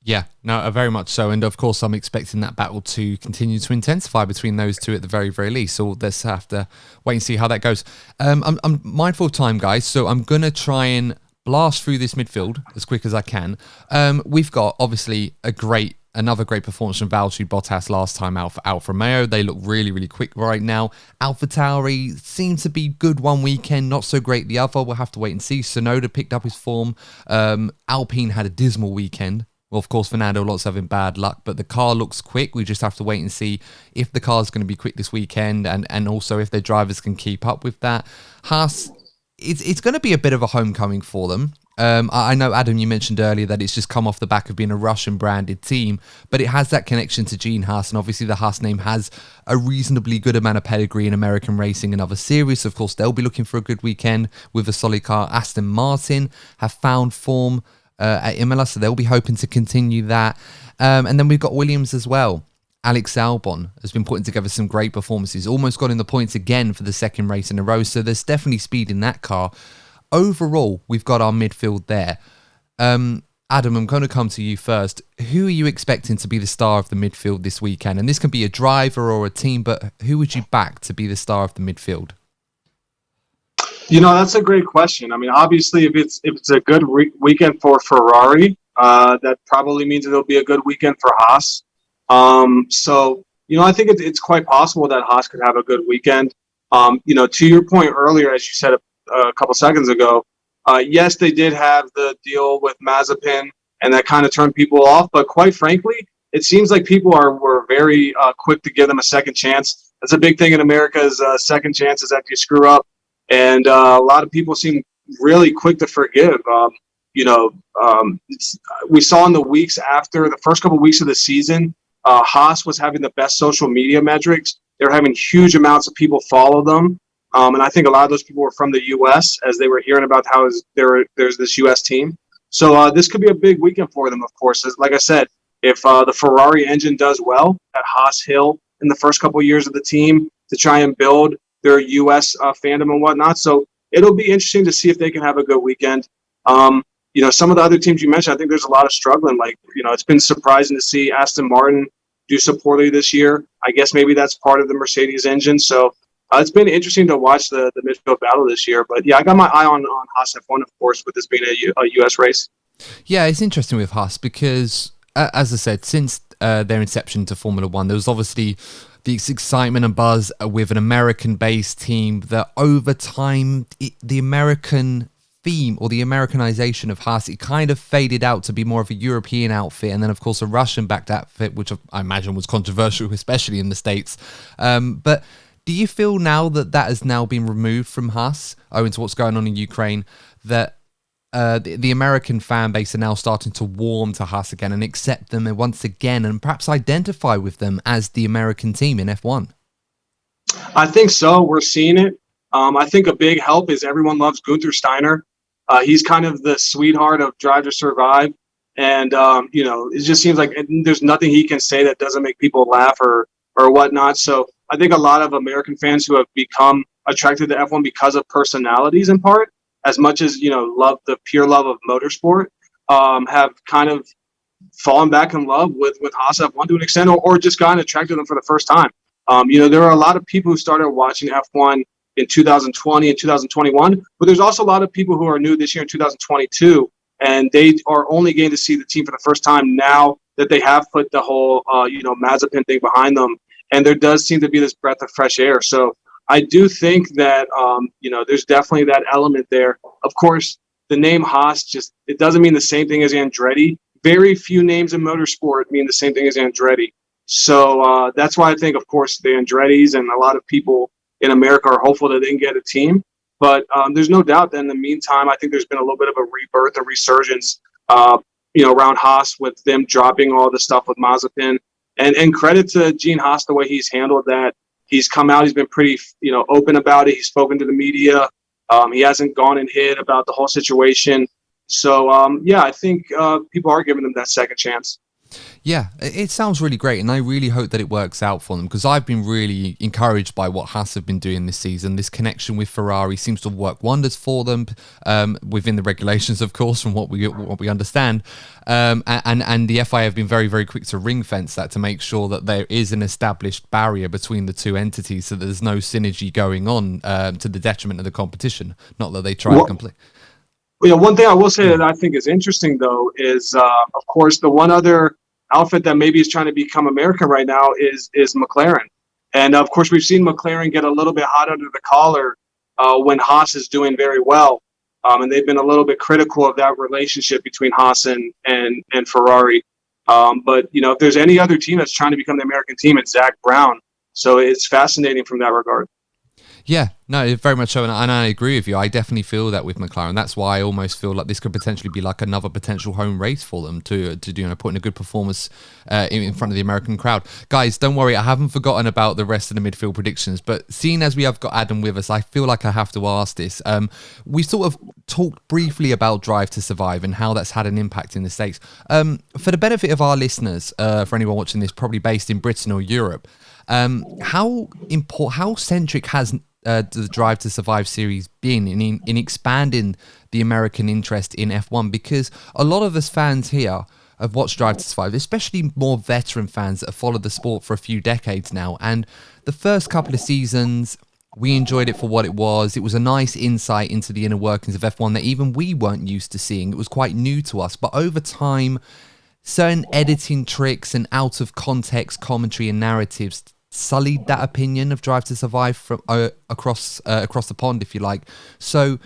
Yeah, no, very much so. And of course, I'm expecting that battle to continue to intensify between those two at the very, very least. So let's have to wait and see how that goes. I'm mindful of time, guys. So I'm going to try and blast through this midfield as quick as I can. We've got, obviously, another great performance from Valtteri Bottas last time out for Alfa Romeo. They look really, really quick right now. AlphaTauri seems to be good one weekend, not so great the other. We'll have to wait and see. Tsunoda picked up his form. Alpine had a dismal weekend. Well, of course, Fernando Alonso having bad luck, but the car looks quick. We just have to wait and see if the car's going to be quick this weekend, and also if their drivers can keep up with that. Haas, it's going to be a bit of a homecoming for them. I know, Adam, you mentioned earlier that it's just come off the back of being a Russian-branded team, but it has that connection to Gene Haas, and obviously the Haas name has a reasonably good amount of pedigree in American racing and other series. Of course, they'll be looking for a good weekend with a solid car. Aston Martin have found form. at Imola, so they'll be hoping to continue that. And then we've got Williams as well. Alex Albon has been putting together some great performances, almost got in the points again for the second race in a row, so there's definitely speed in that car. Overall, we've got our midfield there. Adam, I'm going to come to you first. Who are you expecting to be the star of the midfield this weekend? And this can be a driver or a team, but who would you back to be the star of the midfield? That's a great question. I mean, obviously, if it's a good weekend for Ferrari, that probably means it'll be a good weekend for Haas. I think it's quite possible that Haas could have a good weekend. To your point earlier, as you said a couple seconds ago, yes, they did have the deal with Mazepin, and that kind of turned people off. But quite frankly, it seems like people were very quick to give them a second chance. That's a big thing in America is second chances after you screw up. And a lot of people seem really quick to forgive. We saw in the weeks after the first couple of weeks of the season, Haas was having the best social media metrics. They're having huge amounts of people follow them. And I think a lot of those people were from the U.S. as they were hearing about how there's this U.S. team. So this could be a big weekend for them, of course. Like I said, if the Ferrari engine does well at Haas Hill in the first couple of years of the team to try and build their U.S. fandom and whatnot. So it'll be interesting to see if they can have a good weekend. Some of the other teams you mentioned, I think there's a lot of struggling. It's been surprising to see Aston Martin do so poorly this year. I guess maybe that's part of the Mercedes engine. So it's been interesting to watch the midfield battle this year. But yeah, I got my eye on Haas F1, of course, with this being a U.S. race. Yeah, it's interesting with Haas because, as I said, since their inception to Formula One, there was obviously this excitement and buzz with an American-based team that over time, the American theme or the Americanization of Haas, it kind of faded out to be more of a European outfit, and then of course a Russian-backed outfit, which I imagine was controversial, especially in the States. But do you feel now that has now been removed from Haas, owing to what's going on in Ukraine, that the American fan base are now starting to warm to Haas again and accept them once again and perhaps identify with them as the American team in F1? I think so. We're seeing it. I think a big help is everyone loves Gunther Steiner. He's kind of the sweetheart of Drive to Survive. And, it just seems like there's nothing he can say that doesn't make people laugh or whatnot. So I think a lot of American fans who have become attracted to F1 because of personalities in part, as much as, love the pure love of motorsport, have kind of fallen back in love with Haas F1 to an extent, or just gotten attracted to them for the first time. There are a lot of people who started watching F1 in 2020 and 2021, but there's also a lot of people who are new this year in 2022, and they are only getting to see the team for the first time now that they have put the whole, Mazepin thing behind them. And there does seem to be this breath of fresh air. So I do think that, there's definitely that element there. Of course, the name Haas it doesn't mean the same thing as Andretti. Very few names in motorsport mean the same thing as Andretti. So that's why I think, of course, the Andrettis and a lot of people in America are hopeful that they can get a team. But there's no doubt that in the meantime, I think there's been a little bit of a rebirth, a resurgence, around Haas with them dropping all the stuff with Mazepin. And credit to Gene Haas, the way he's handled that. He's come out, he's been pretty, open about it. He's spoken to the media. He hasn't gone and hid about the whole situation. So, I think people are giving them that second chance. Yeah, it sounds really great, and I really hope that it works out for them, because I've been really encouraged by what Haas have been doing this season. This connection with Ferrari seems to work wonders for them, within the regulations, of course, from what we understand. And the FIA have been very, very quick to ring fence that to make sure that there is an established barrier between the two entities, so there's no synergy going on to the detriment of the competition. Not that they try to complete. Yeah, one thing I will say that I think is interesting, though, is, of course, the one other outfit that maybe is trying to become American right now is McLaren. And, of course, we've seen McLaren get a little bit hot under the collar when Haas is doing very well. And they've been a little bit critical of that relationship between Haas and Ferrari. But, if there's any other team that's trying to become the American team, it's Zach Brown. So it's fascinating from that regard. Yeah, No, very much so, and I agree with you. I definitely feel that with McLaren. That's why I almost feel like this could potentially be like another potential home race for them to put in a good performance in front of the American crowd. Guys, don't worry, I haven't forgotten about the rest of the midfield predictions, but seeing as we have got Adam with us, I feel like I have to ask this. We sort of talked briefly about Drive to Survive and how that's had an impact in the States. For the benefit of our listeners, for anyone watching this, probably based in Britain or Europe, how centric has the Drive to Survive series been in expanding the American interest in F1? Because a lot of us fans here have watched Drive to Survive, especially more veteran fans that have followed the sport for a few decades now. And the first couple of seasons, we enjoyed it for what it was. It was a nice insight into the inner workings of F1 that even we weren't used to seeing. It was quite new to us. But over time, certain editing tricks and out of context commentary and narratives sullied that opinion of Drive to Survive from across the pond, if you like. So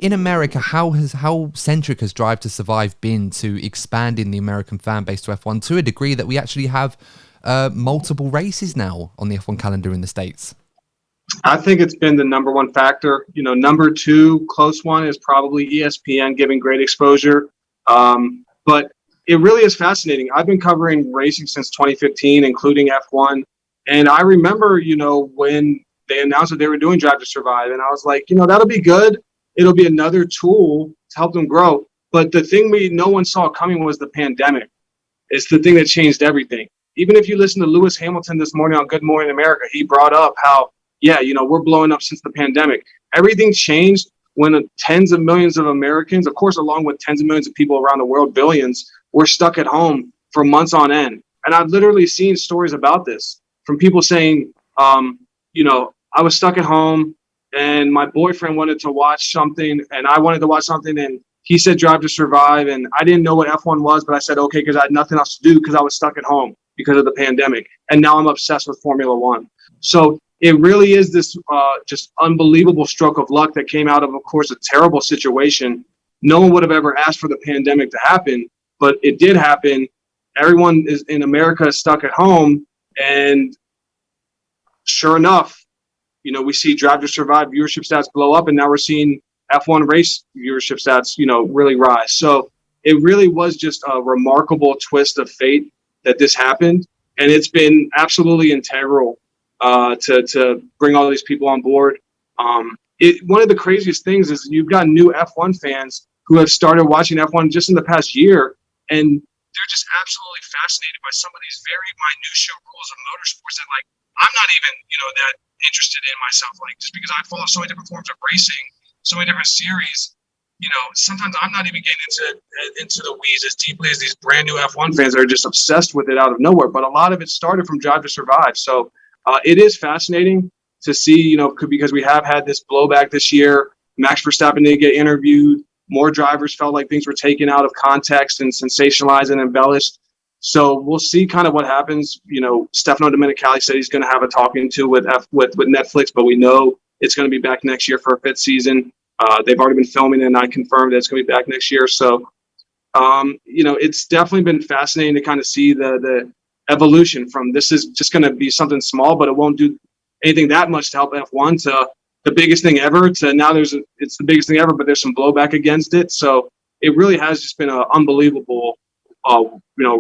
in America, how centric has Drive to Survive been to expanding the American fan base to F1 to a degree that we actually have multiple races now on the F1 calendar in the States? I think it's been the number one factor. Number two, close one, is probably ESPN giving great exposure. But it really is fascinating. I've been covering racing since 2015, including F1. And I remember, when they announced that they were doing Drive to Survive, and I was like, that'll be good. It'll be another tool to help them grow. But the thing no one saw coming was the pandemic. It's the thing that changed everything. Even if you listen to Lewis Hamilton this morning on Good Morning America, he brought up how, we're blowing up since the pandemic. Everything changed when tens of millions of Americans, of course, along with tens of millions of people around the world, billions, were stuck at home for months on end. And I've literally seen stories about this from people saying, I was stuck at home and my boyfriend wanted to watch something and I wanted to watch something and he said Drive to Survive. And I didn't know what F1 was, but I said, okay, because I had nothing else to do because I was stuck at home because of the pandemic. And now I'm obsessed with Formula One. So it really is this just unbelievable stroke of luck that came out of course, a terrible situation. No one would have ever asked for the pandemic to happen, but it did happen. Everyone is in America is stuck at home. And sure enough, we see Drive to Survive viewership stats blow up, and now we're seeing F1 race viewership stats, really rise. So it really was just a remarkable twist of fate that this happened. And it's been absolutely integral to bring all these people on board. One of the craziest things is you've got new F1 fans who have started watching F1 just in the past year, and they're just absolutely fascinated by some of these very minutiae rules of motorsports that, I'm not even, that interested in myself. Just because I follow so many different forms of racing, so many different series, sometimes I'm not even getting into the weeds as deeply as these brand new F1 fans that are just obsessed with it out of nowhere. But a lot of it started from Drive to Survive. So it is fascinating to see, because we have had this blowback this year. Max Verstappen didn't get interviewed. More drivers felt like things were taken out of context and sensationalized and embellished. So we'll see kind of what happens. Stefano Domenicali said he's going to have a talking to with Netflix, but we know it's going to be back next year for a fifth season. They've already been filming, and I confirmed that it's going to be back next year. So, it's definitely been fascinating to kind of see the evolution from this is just going to be something small, but it won't do anything that much to help F1 to the biggest thing ever to now it's the biggest thing ever, but there's some blowback against it. So it really has just been an unbelievable,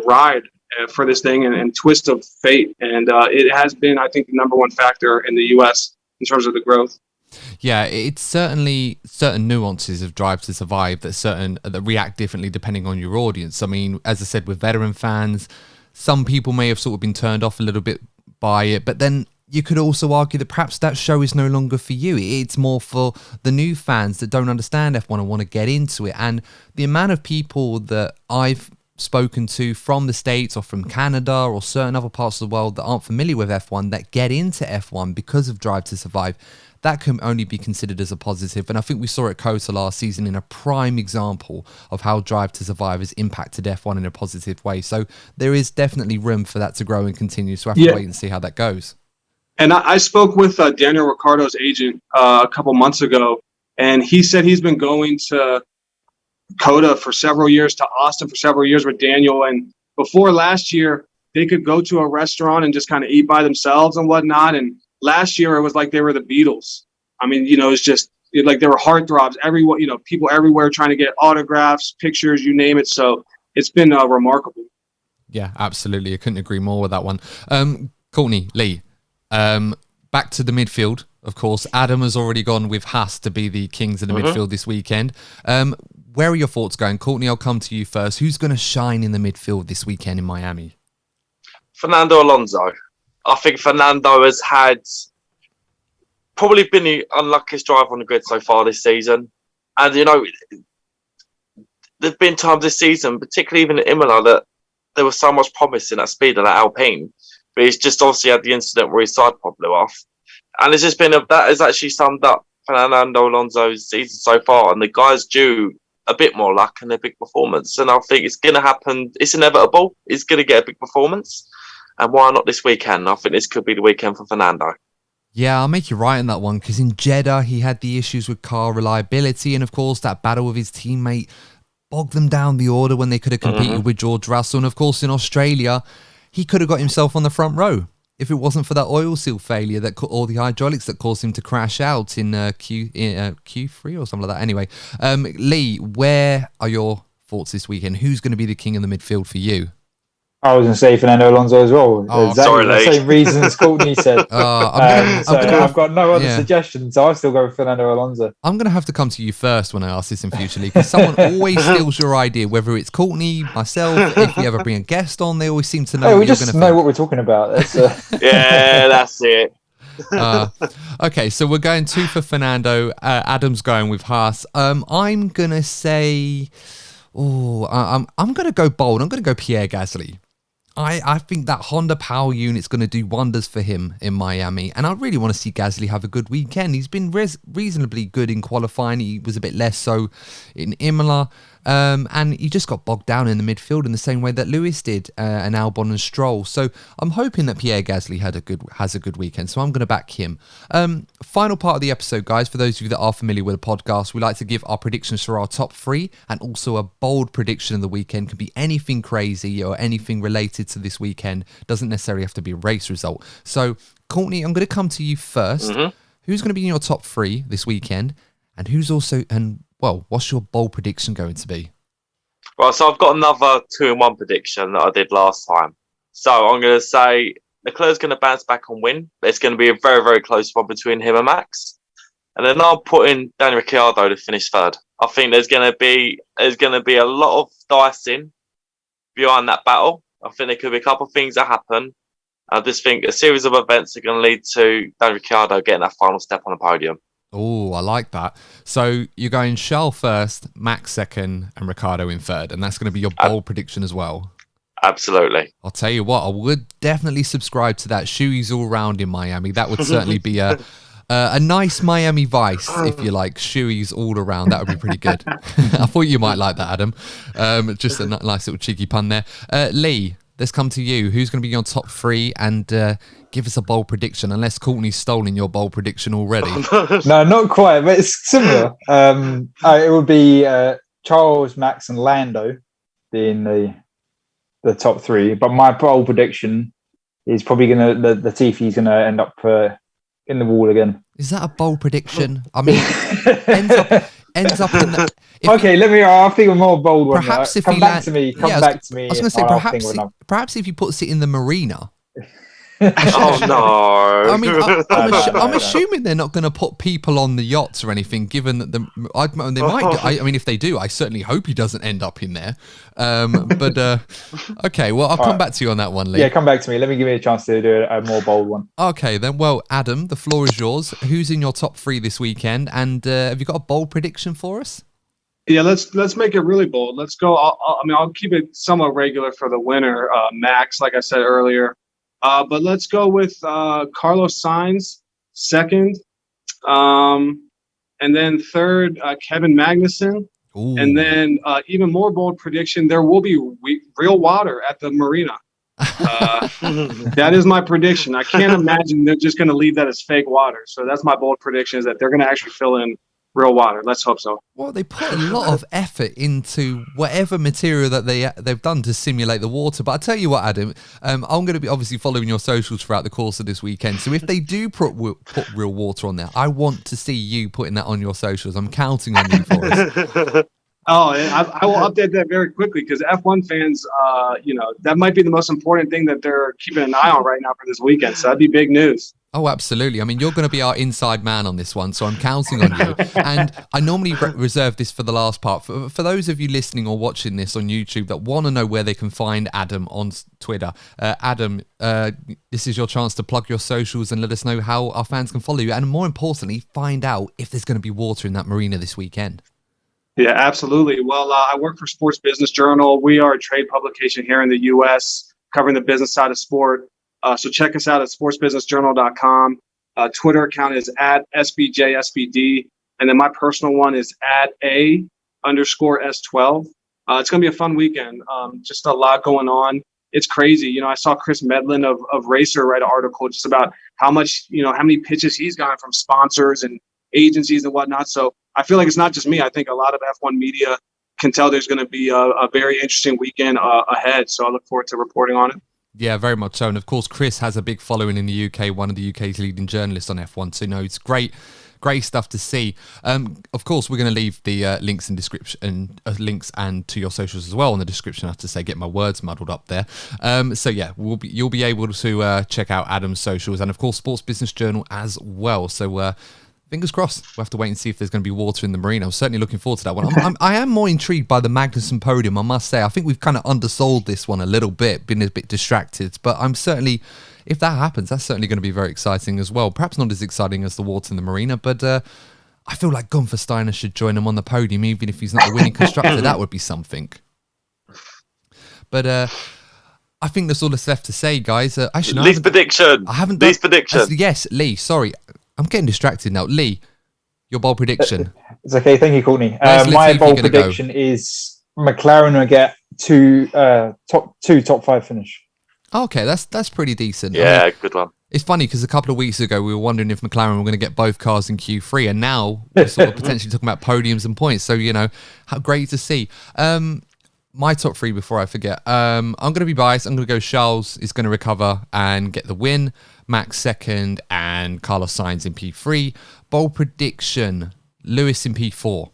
ride for this thing and twist of fate. And it has been, I think, the number one factor in the US in terms of the growth. Yeah, it's certainly certain nuances of Drive to Survive that react differently depending on your audience. I mean, as I said, with veteran fans, some people may have sort of been turned off a little bit by it, but then you could also argue that perhaps that show is no longer for you. It's more for the new fans that don't understand F1 and want to get into it. And the amount of people that I've spoken to from the States or from Canada or certain other parts of the world that aren't familiar with F1 that get into F1 because of Drive to Survive, that can only be considered as a positive. And I think we saw at COTA last season in a prime example of how Drive to Survive has impacted F1 in a positive way. So there is definitely room for that to grow and continue. So I have to wait and see how that goes. And I spoke with Daniel Ricciardo's agent a couple months ago, and he said he's been going to COTA for several years, to Austin for several years with Daniel. And before last year, they could go to a restaurant and just kind of eat by themselves and whatnot. And last year it was like they were the Beatles. I mean, it's just like there were heartthrobs. Everyone, people everywhere trying to get autographs, pictures, you name it. So it's been remarkable. Yeah, absolutely. I couldn't agree more with that one. Courtney, Lee, back to the midfield, of course. Adam has already gone with Haas to be the kings of the midfield this weekend. Where are your thoughts going? Courtney, I'll come to you first. Who's going to shine in the midfield this weekend in Miami? Fernando Alonso. I think Fernando has probably been the unluckiest driver on the grid so far this season. And, there's been times this season, particularly even at Imola, that there was so much promise in that speed of that Alpine. But he's just obviously had the incident where his side pod blew off. And it's just been that has actually summed up Fernando Alonso's season so far. And the guy's due a bit more luck and a big performance. And I think it's going to happen. It's inevitable. He's going to get a big performance. And why not this weekend? I think this could be the weekend for Fernando. Yeah, I'll make you right on that one, because in Jeddah, he had the issues with car reliability. And of course, that battle with his teammate bogged them down the order when they could have competed with George Russell. And of course, in Australia, he could have got himself on the front row if it wasn't for that oil seal failure or the hydraulics that caused him to crash out in Q3 or something like that. Anyway, Lee, where are your thoughts this weekend? Who's going to be the king of the midfield for you? I was going to say Fernando Alonso as well. Exactly the same reasons Courtney said. I've got no other suggestions, so I'll still go with Fernando Alonso. I'm going to have to come to you first when I ask this in future, Lee, because someone always steals your idea, whether it's Courtney, myself, if we ever bring a guest on, they always seem to know what you're going to know what we're talking about. Yeah, that's it. Okay, so we're going 2 for Fernando. Adam's going with Haas. I'm going to say... I'm going to go bold. I'm going to go Pierre Gasly. I think that Honda power unit's going to do wonders for him in Miami, and I really want to see Gasly have a good weekend. He's been reasonably good in qualifying. He was a bit less so in Imola, and he just got bogged down in the midfield in the same way that Lewis did, and Albon and Stroll. So I'm hoping that Pierre Gasly has a good weekend, so I'm going to back him. Final part of the episode, guys, for those of you that are familiar with the podcast, we like to give our predictions for our top 3, and also a bold prediction of the weekend. Can be anything crazy or anything related to this weekend. Doesn't necessarily have to be a race result. So, Courtney, I'm going to come to you first. Who's going to be in your top 3 this weekend? And what's your bold prediction going to be? Right, so I've got another 2-in-1 prediction that I did last time. So I'm going to say Leclerc's going to bounce back and win. It's going to be a very, very close one between him and Max. And then I'll put in Daniel Ricciardo to finish 3rd. I think there's going to be a lot of dicing behind that battle. I think there could be a couple of things that happen. I just think a series of events are going to lead to Daniel Ricciardo getting that final step on the podium. Oh, I like that. So you're going Charles first, Max second, and Ricciardo in 3rd. And that's going to be your bold prediction as well. Absolutely. I'll tell you what, I would definitely subscribe to that. Shoeies all round in Miami. That would certainly be a nice Miami Vice, if you like. Shoeies all around. That would be pretty good. I thought you might like that, Adam. Just a nice little cheeky pun there. Lee, let's come to you. Who's going to be your top 3? And give us a bold prediction, unless Courtney's stolen your bold prediction already. No, not quite, but it's similar. It would be Charles, Max, and Lando being the top 3. But my bold prediction is probably going to the Tiffy's going to end up in the wall again. Is that a bold prediction? I mean, ends up in the... I'll think of a more bold one. Perhaps if come back to me. I was going to say, perhaps if he puts it in the marina. Oh no! I mean, I'm assuming they're not going to put people on the yachts or anything. Given that they might. I mean, if they do, I certainly hope he doesn't end up in there. Okay. Well, I'll come back to you on that one, Lee. Yeah, come back to me. Let me give you a chance to do a more bold one. Okay, then. Well, Adam, the floor is yours. Who's in your top 3 this weekend? And have you got a bold prediction for us? Yeah, let's make it really bold. Let's go. I'll keep it somewhat regular for the winner, Max, like I said earlier. But let's go with Carlos Sainz, 2nd. And then 3rd, Kevin Magnussen. Ooh. And then even more bold prediction, there will be real water at the marina. That is my prediction. I can't imagine they're just going to leave that as fake water. So that's my bold prediction, is that they're going to actually fill in real water. Let's hope so. Well, they put a lot of effort into whatever material that they've done to simulate the water. But I tell you what, Adam, I'm going to be obviously following your socials throughout the course of this weekend. So if they do put real water on there, I want to see you putting that on your socials. I'm counting on you for us. Oh, I will update that very quickly because F1 fans, that might be the most important thing that they're keeping an eye on right now for this weekend. So that'd be big news. Oh, absolutely. I mean, you're going to be our inside man on this one, so I'm counting on you. And I normally reserve this for the last part. For those of you listening or watching this on YouTube that want to know where they can find Adam on Twitter, Adam, this is your chance to plug your socials and let us know how our fans can follow you. And more importantly, find out if there's going to be water in that marina this weekend. Yeah, absolutely. Well, I work for Sports Business Journal. We are a trade publication here in the U.S. covering the business side of sport. So check us out at sportsbusinessjournal.com. Twitter account is @SBJSBD. And then my personal one is @A_S12. It's going to be a fun weekend. Just a lot going on. It's crazy. I saw Chris Medlin of Racer write an article just about how many pitches he's gotten from sponsors and agencies and whatnot. So I feel like it's not just me. I think a lot of F1 media can tell there's going to be a very interesting weekend ahead. So I look forward to reporting on it. Yeah, very much so. And of course, Chris has a big following in the UK, one of the UK's leading journalists on F1. So, it's great stuff to see. Of course, we're going to leave the links in description, links and to your socials as well in the description. I have to say, get my words muddled up there. So yeah, you'll be able to check out Adam's socials and of course Sports Business Journal as well. So fingers crossed. We'll have to wait and see if there's going to be water in the marina. I'm certainly looking forward to that one. I am more intrigued by the Magnussen podium, I must say. I think we've kind of undersold this one a little bit, been a bit distracted. But I'm certainly, if that happens, that's certainly going to be very exciting as well. Perhaps not as exciting as the water in the marina, but I feel like Gunther Steiner should join him on the podium, even if he's not the winning constructor. That would be something. But I think that's all that's left to say, guys. Actually, Lee's prediction. I haven't done Lee's prediction. Yes, Lee. Sorry. I'm getting distracted now. Lee, your bold prediction. It's okay. Thank you, Courtney. My bold prediction is McLaren will get top 5 finish. Okay, that's pretty decent. Yeah, good one. It's funny because a couple of weeks ago we were wondering if McLaren were going to get both cars in Q3, and now we're sort of potentially talking about podiums and points. So how great to see. My top 3 before I forget. I'm going to be biased. I'm going to go Charles is going to recover and get the win. Max second and Carlos Sainz in P3. Bold prediction, Lewis in P4.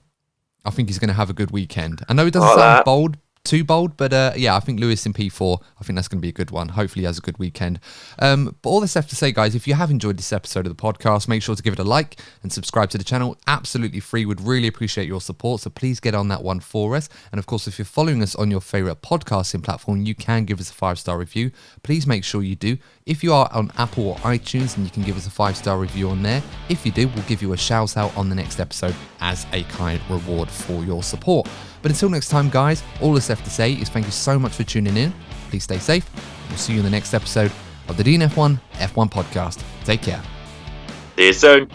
I think he's going to have a good weekend. I know it doesn't sound too bold, but I think Lewis in P4, I think that's going to be a good one. Hopefully he has a good weekend. But all this left to say, guys, if you have enjoyed this episode of the podcast, make sure to give it a like and subscribe to the channel. Absolutely free. Would really appreciate your support, so please get on that one for us. And of course, if you're following us on your favorite podcasting platform, you can give us a 5-star review. Please make sure you do. If you are on Apple or iTunes, then you can give us a 5-star review on there. If you do, we'll give you a shout out on the next episode as a kind reward for your support. But until next time, guys, all that's left to say is thank you so much for tuning in. Please stay safe. We'll see you in the next episode of the DNF1 F1 podcast. Take care. See you soon.